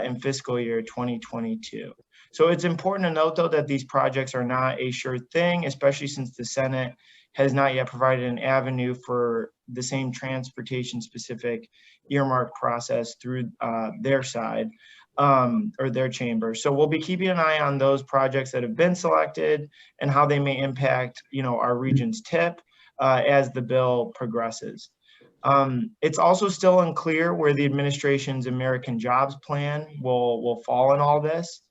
in fiscal year 2022. So it's important to note, though, that these projects are not a sure thing, especially since the Senate has not yet provided an avenue for the same transportation-specific earmark process through their side or their chamber. So we'll be keeping an eye on those projects that have been selected and how they may impact, our region's TIP as the bill progresses. It's also still unclear where the administration's American Jobs Plan will fall in all this.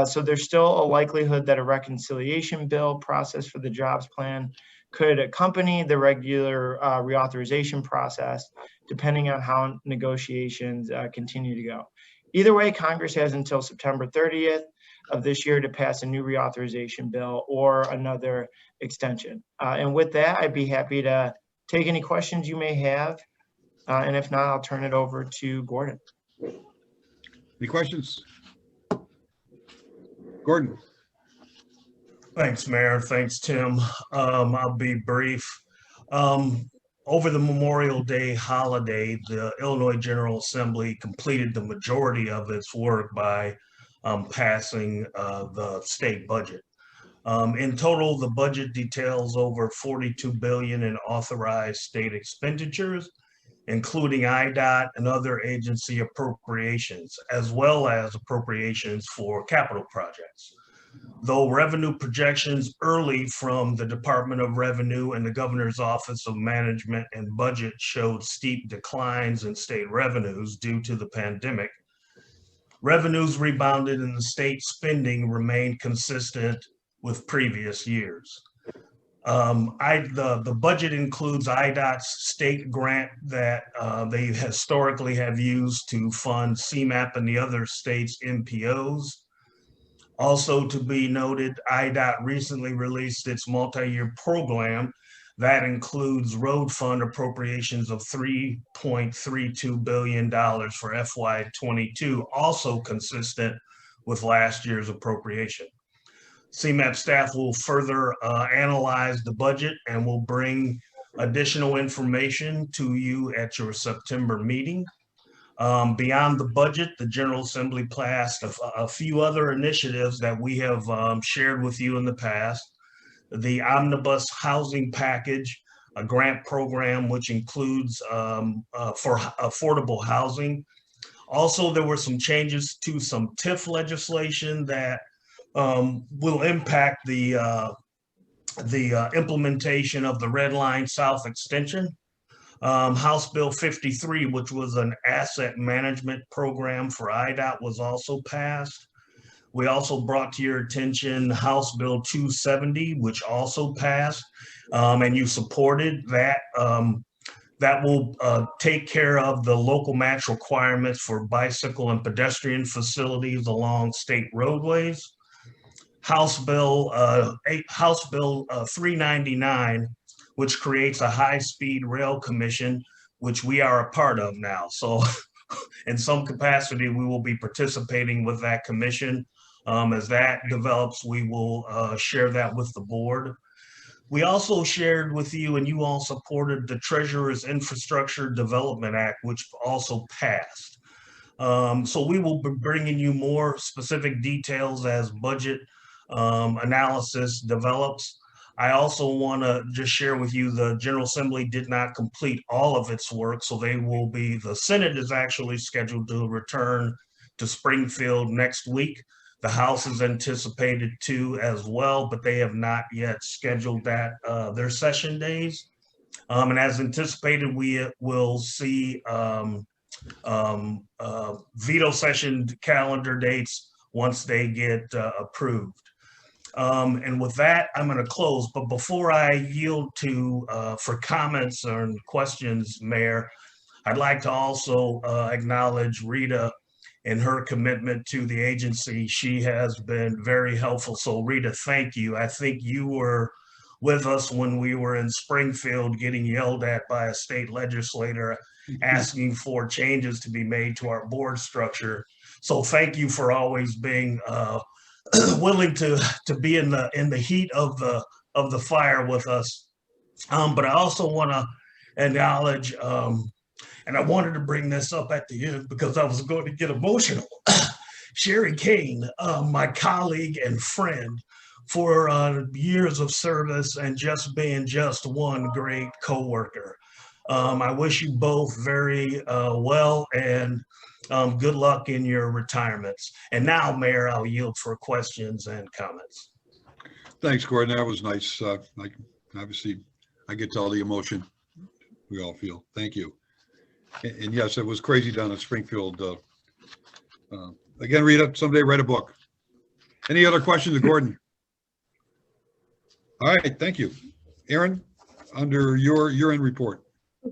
So there's still a likelihood that a reconciliation bill process for the jobs plan could accompany the regular reauthorization process, depending on how negotiations continue to go. Either way, Congress has until September 30th of this year to pass a new reauthorization bill or another extension. And with that, I'd be happy to take any questions you may have. And if not, I'll turn it over to Gordon. Any questions? Gordon. Thanks, Mayor. Thanks, Tim. I'll be brief. Over the Memorial Day holiday, the Illinois General Assembly completed the majority of its work by passing the state budget. In total, the budget details over $42 billion in authorized state expenditures, including IDOT and other agency appropriations, as well as appropriations for capital projects. Though revenue projections early from the Department of Revenue and the Governor's Office of Management and Budget showed steep declines in state revenues due to the pandemic, revenues rebounded and the state spending remained consistent with previous years. The budget includes IDOT's state grant that they historically have used to fund CMAP and the other states' MPOs. Also to be noted, IDOT recently released its multi-year program that includes road fund appropriations of $3.32 billion for FY22, also consistent with last year's appropriation. CMAP staff will further analyze the budget and will bring additional information to you at your September meeting. Beyond the budget, the General Assembly passed a few other initiatives that we have shared with you in the past. The Omnibus Housing Package, a grant program which includes for affordable housing. Also, there were some changes to some TIF legislation that will impact the implementation of the Red Line South Extension. House Bill 53, which was an asset management program for IDOT, was also passed. We also brought to your attention House Bill 270, which also passed, and you supported that. That will take care of the local match requirements for bicycle and pedestrian facilities along state roadways. House Bill 399, which creates a high-speed rail commission, which we are a part of now. So in some capacity, we will be participating with that commission. As that develops, we will share that with the board. We also shared with you, and you all supported, the Treasurer's Infrastructure Development Act, which also passed. So we will be bringing you more specific details as budget analysis develops. I also want to just share with you the General Assembly did not complete all of its work, so the Senate is actually scheduled to return to Springfield next week The House is anticipated to as well, but they have not yet scheduled that their session days. And as anticipated, we will see veto session calendar dates once they get approved. And with that, I'm going to close. But before I yield to for comments or questions, Mayor, I'd like to also acknowledge Rita and her commitment to the agency. She has been very helpful. So Rita, thank you. I think you were with us when we were in Springfield getting yelled at by a state legislator asking for changes to be made to our board structure. So thank you for always being willing to be in the heat of the fire with us. But I also want to acknowledge, and I wanted to bring this up at the end because I was going to get emotional. Sherry Kane, my colleague and friend, for years of service and just being just one great coworker. I wish you both very well and good luck in your retirements. And now, Mayor, I'll yield for questions and comments. Thanks, Gordon. That was nice. Obviously, I get to all the emotion we all feel. Thank you. And yes, it was crazy down in Springfield. Again, Rita, someday write a book. Any other questions of Gordon? All right, thank you. Aaron, under your year-end report.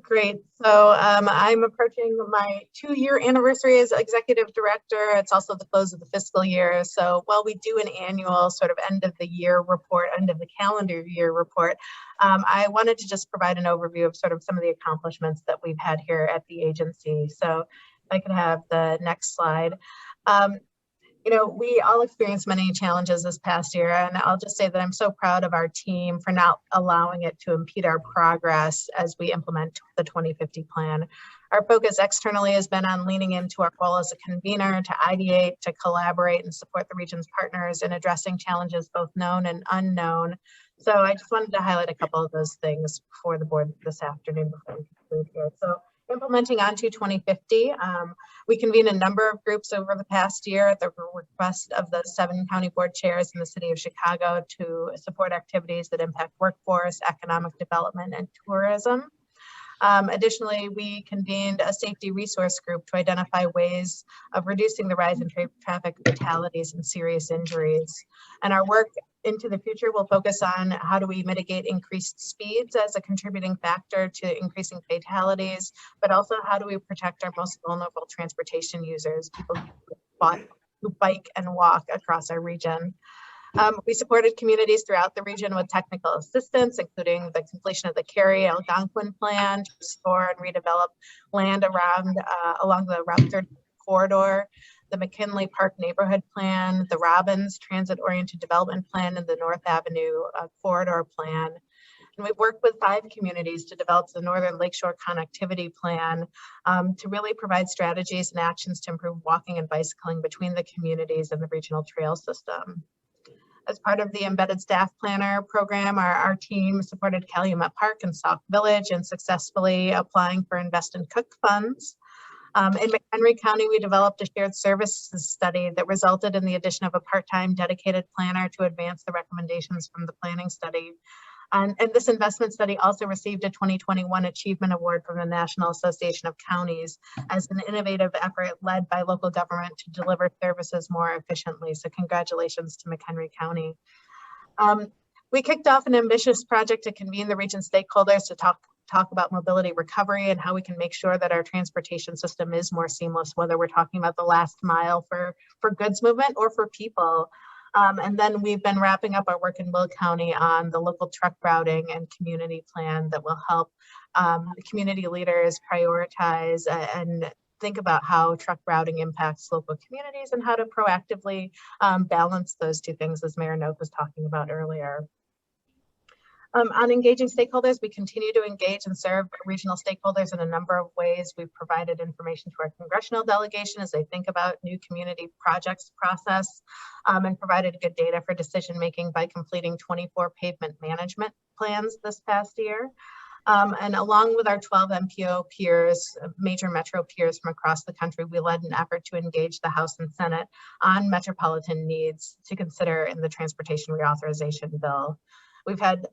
Great. So I'm approaching my 2-year anniversary as executive director. It's also the close of the fiscal year. So while we do an annual sort of end of the year report, end of the calendar year report, I wanted to just provide an overview of sort of some of the accomplishments that we've had here at the agency. So if I could have the next slide. You know, we all experienced many challenges this past year, and I'll just say that I'm so proud of our team for not allowing it to impede our progress as we implement the 2050 plan. Our focus externally has been on leaning into our role as a convener to ideate, to collaborate, and support the region's partners in addressing challenges both known and unknown. So I just wanted to highlight a couple of those things for the board this afternoon before we conclude here. So implementing Onto 2050, we convened a number of groups over the past year at the request of the 7 county board chairs in the city of Chicago to support activities that impact workforce, economic development, and tourism. Additionally, we convened a safety resource group to identify ways of reducing the rise in traffic fatalities and serious injuries. And our work into the future will focus on how do we mitigate increased speeds as a contributing factor to increasing fatalities, but also how do we protect our most vulnerable transportation users, people who bike and walk across our region. We supported communities throughout the region with technical assistance, including the completion of the Cary-Algonquin plan to restore and redevelop land around along the Route 30 corridor, the McKinley Park Neighborhood Plan, the Robbins Transit-Oriented Development Plan, and the North Avenue Corridor Plan. And we've worked with 5 communities to develop the Northern Lakeshore Connectivity Plan to really provide strategies and actions to improve walking and bicycling between the communities and the regional trail system. As part of the Embedded Staff Planner program, our team supported Calumet Park and Sauk Village in successfully applying for Invest and Cook funds. In McHenry County, we developed a shared services study that resulted in the addition of a part-time dedicated planner to advance the recommendations from the planning study. And this investment study also received a 2021 Achievement Award from the National Association of Counties as an innovative effort led by local government to deliver services more efficiently. So congratulations to McHenry County. We kicked off an ambitious project to convene the region stakeholders to talk about mobility recovery and how we can make sure that our transportation system is more seamless, whether we're talking about the last mile for goods movement or for people. And then we've been wrapping up our work in Will County on the local truck routing and community plan that will help community leaders prioritize and think about how truck routing impacts local communities and how to proactively balance those two things, as Mayor Noak was talking about earlier. On engaging stakeholders, we continue to engage and serve regional stakeholders in a number of ways. We've provided information to our congressional delegation as they think about new community projects process and provided good data for decision making by completing 24 pavement management plans this past year. And along with our 12 MPO peers, major metro peers from across the country, we led an effort to engage the House and Senate on metropolitan needs to consider in the transportation reauthorization bill. We've had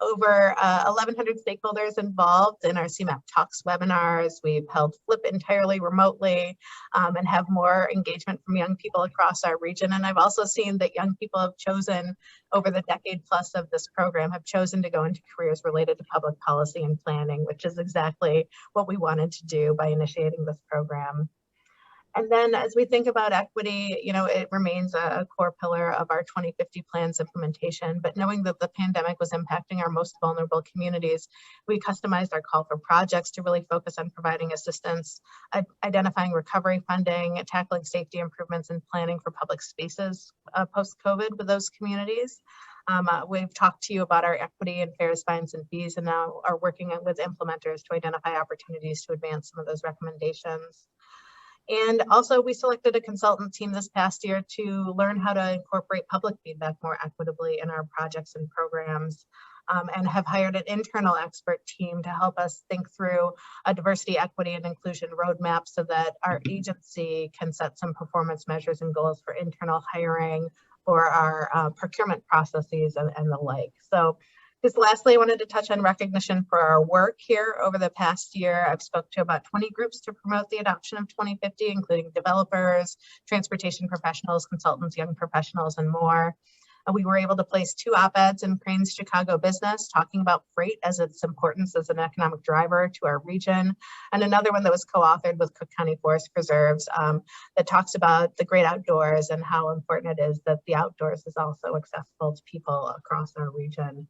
over 1,100 stakeholders involved in our CMAP Talks webinars. We've held Flip entirely remotely and have more engagement from young people across our region. And I've also seen that young people have chosen, over the decade plus of this program, have chosen to go into careers related to public policy and planning, which is exactly what we wanted to do by initiating this program. And then as we think about equity, you know, it remains a core pillar of our 2050 plan's implementation, but knowing that the pandemic was impacting our most vulnerable communities, we customized our call for projects to really focus on providing assistance, identifying recovery funding, tackling safety improvements, and planning for public spaces post-COVID with those communities. We've talked to you about our equity and fares, fines, and fees, and now are working with implementers to identify opportunities to advance some of those recommendations. And also we selected a consultant team this past year to learn how to incorporate public feedback more equitably in our projects and programs, and have hired an internal expert team to help us think through a diversity, equity, and inclusion roadmap so that our agency can set some performance measures and goals for internal hiring, for our procurement processes and the like. So just lastly, I wanted to touch on recognition for our work here. Over the past year, I've spoke to about 20 groups to promote the adoption of 2050, including developers, transportation professionals, consultants, young professionals, and more. We were able to place 2 op-eds in Crain's Chicago Business talking about freight as its importance as an economic driver to our region, and another one that was co-authored with Cook County Forest Preserves that talks about the great outdoors and how important it is that the outdoors is also accessible to people across our region.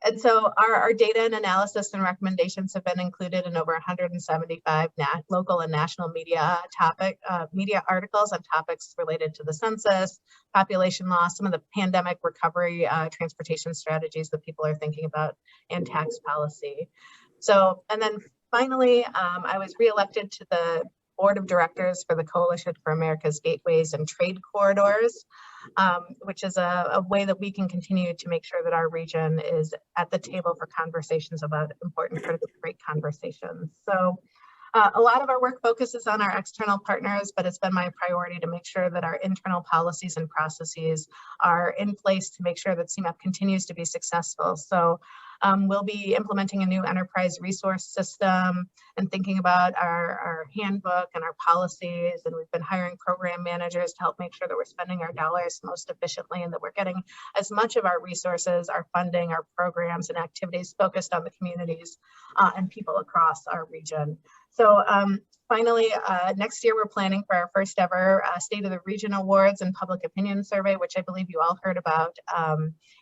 And so our data and analysis and recommendations have been included in over 175 local and national media articles on topics related to the census, population loss, some of the pandemic recovery transportation strategies that people are thinking about, and tax policy. So, and then finally, I was reelected to the Board of Directors for the Coalition for America's Gateways and Trade Corridors, which is a way that we can continue to make sure that our region is at the table for conversations about important critical freight conversations. So a lot of our work focuses on our external partners, but it's been my priority to make sure that our internal policies and processes are in place to make sure that CMAP continues to be successful. So we'll be implementing a new enterprise resource system and thinking about our handbook and our policies. And we've been hiring program managers to help make sure that we're spending our dollars most efficiently and that we're getting as much of our resources, our funding, our programs and activities focused on the communities and people across our region. So finally, next year, we're planning for our first ever State of the Region Awards and Public Opinion Survey, which I believe you all heard about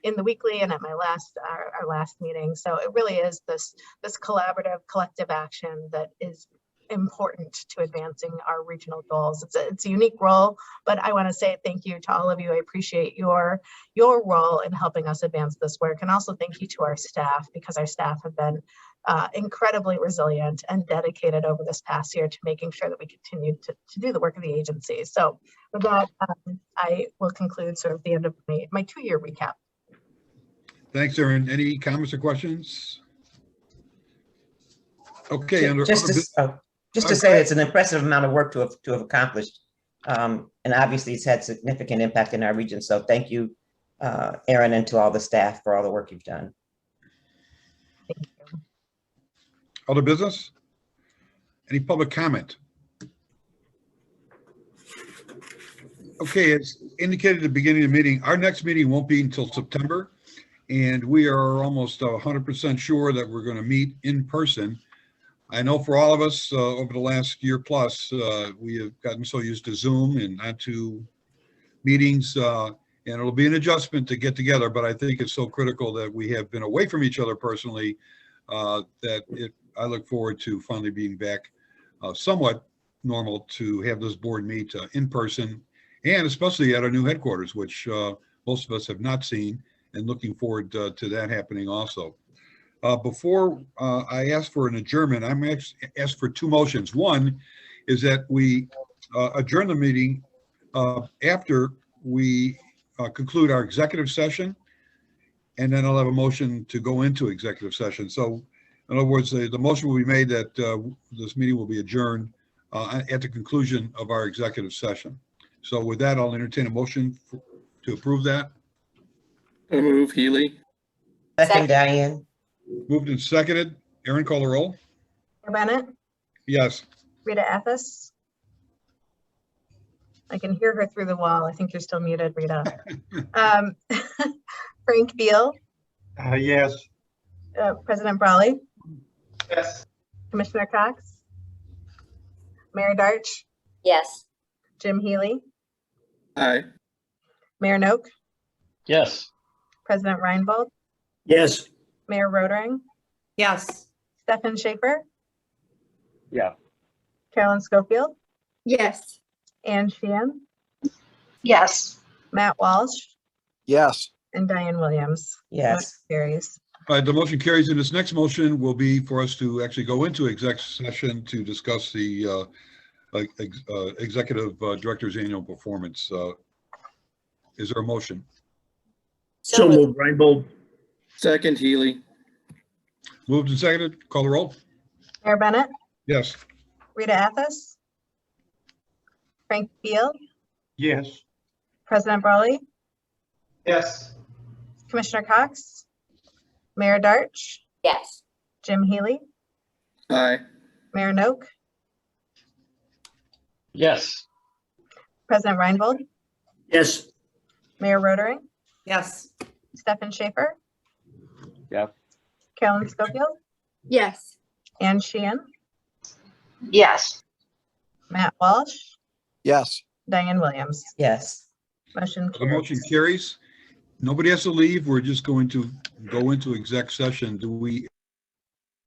in the weekly and at my our last meeting. So it really is this collaborative, collective action that is important to advancing our regional goals. It's a unique role, but I want to say thank you to all of you. I appreciate your role in helping us advance this work, and also thank you to our staff, because our staff have been incredibly resilient and dedicated over this past year to making sure that we continue to do the work of the agency. So with that, I will conclude sort of the end of my 2-year recap. Thanks, Erin. Any comments or questions? Okay. Just to say, it's an impressive amount of work to have accomplished, and obviously it's had significant impact in our region. So thank you, Erin, and to all the staff for all the work you've done. Thank you. Other business? Any public comment? Okay, as indicated at the beginning of the meeting, our next meeting won't be until September, and we are almost 100% sure that we're going to meet in person. I know for all of us over the last year plus, we have gotten so used to Zoom and not to meetings, and it'll be an adjustment to get together, but I think it's so critical that we have been away from each other personally I look forward to finally being back somewhat normal to have this board meet in person, and especially at our new headquarters, which most of us have not seen, and looking forward to that happening also. Before I ask for an adjournment, I'm asked for 2 motions. One is that we adjourn the meeting after we conclude our executive session, and then I'll have a motion to go into executive session. So in other words, the motion will be made that this meeting will be adjourned at the conclusion of our executive session. So with that, I'll entertain a motion to approve that. So move, Healy. Second, Diane. Moved and seconded. Aaron, call the roll. Mayor Bennett, Yes. Rita Athos. I can hear her through the wall. I think you're still muted, Rita. Frank Beal, Yes. President Brawley, Yes. Commissioner Cox, Mayor Darch, Yes. Jim Healy, Aye. Mayor Noak, Yes. President Reinbold, Yes. Mayor Rodering, Yes. Stefan Schaefer, Yeah. Carolyn Schofield, Yes. Ann Sheehan, Yes. Matt Walsh, Yes. and Diane Williams. Yes. Motion carries. All right, the motion carries, and this next motion will be for us to actually go into exec session to discuss the executive director's annual performance. Is there a motion? So moved, Reinbold. Second, Healy. Moved and seconded. Call the roll. Mayor Bennett, Yes. Rita Athos, Frank Beal, Yes. President Brawley, Yes. Commissioner Cox, Mayor Darch, Yes. Jim Healy, Aye. Mayor Noak, Yes. President Reinbold, Yes. Mayor Rodering, Yes. Stefan Schaefer, Yes. Carolyn Schofield, Yes. Ann Sheehan, Yes. Matt Walsh, Yes. Diane Williams. Yes. Motion The motion carries. carries. Nobody has to leave. We're just going to go into exec session. Do we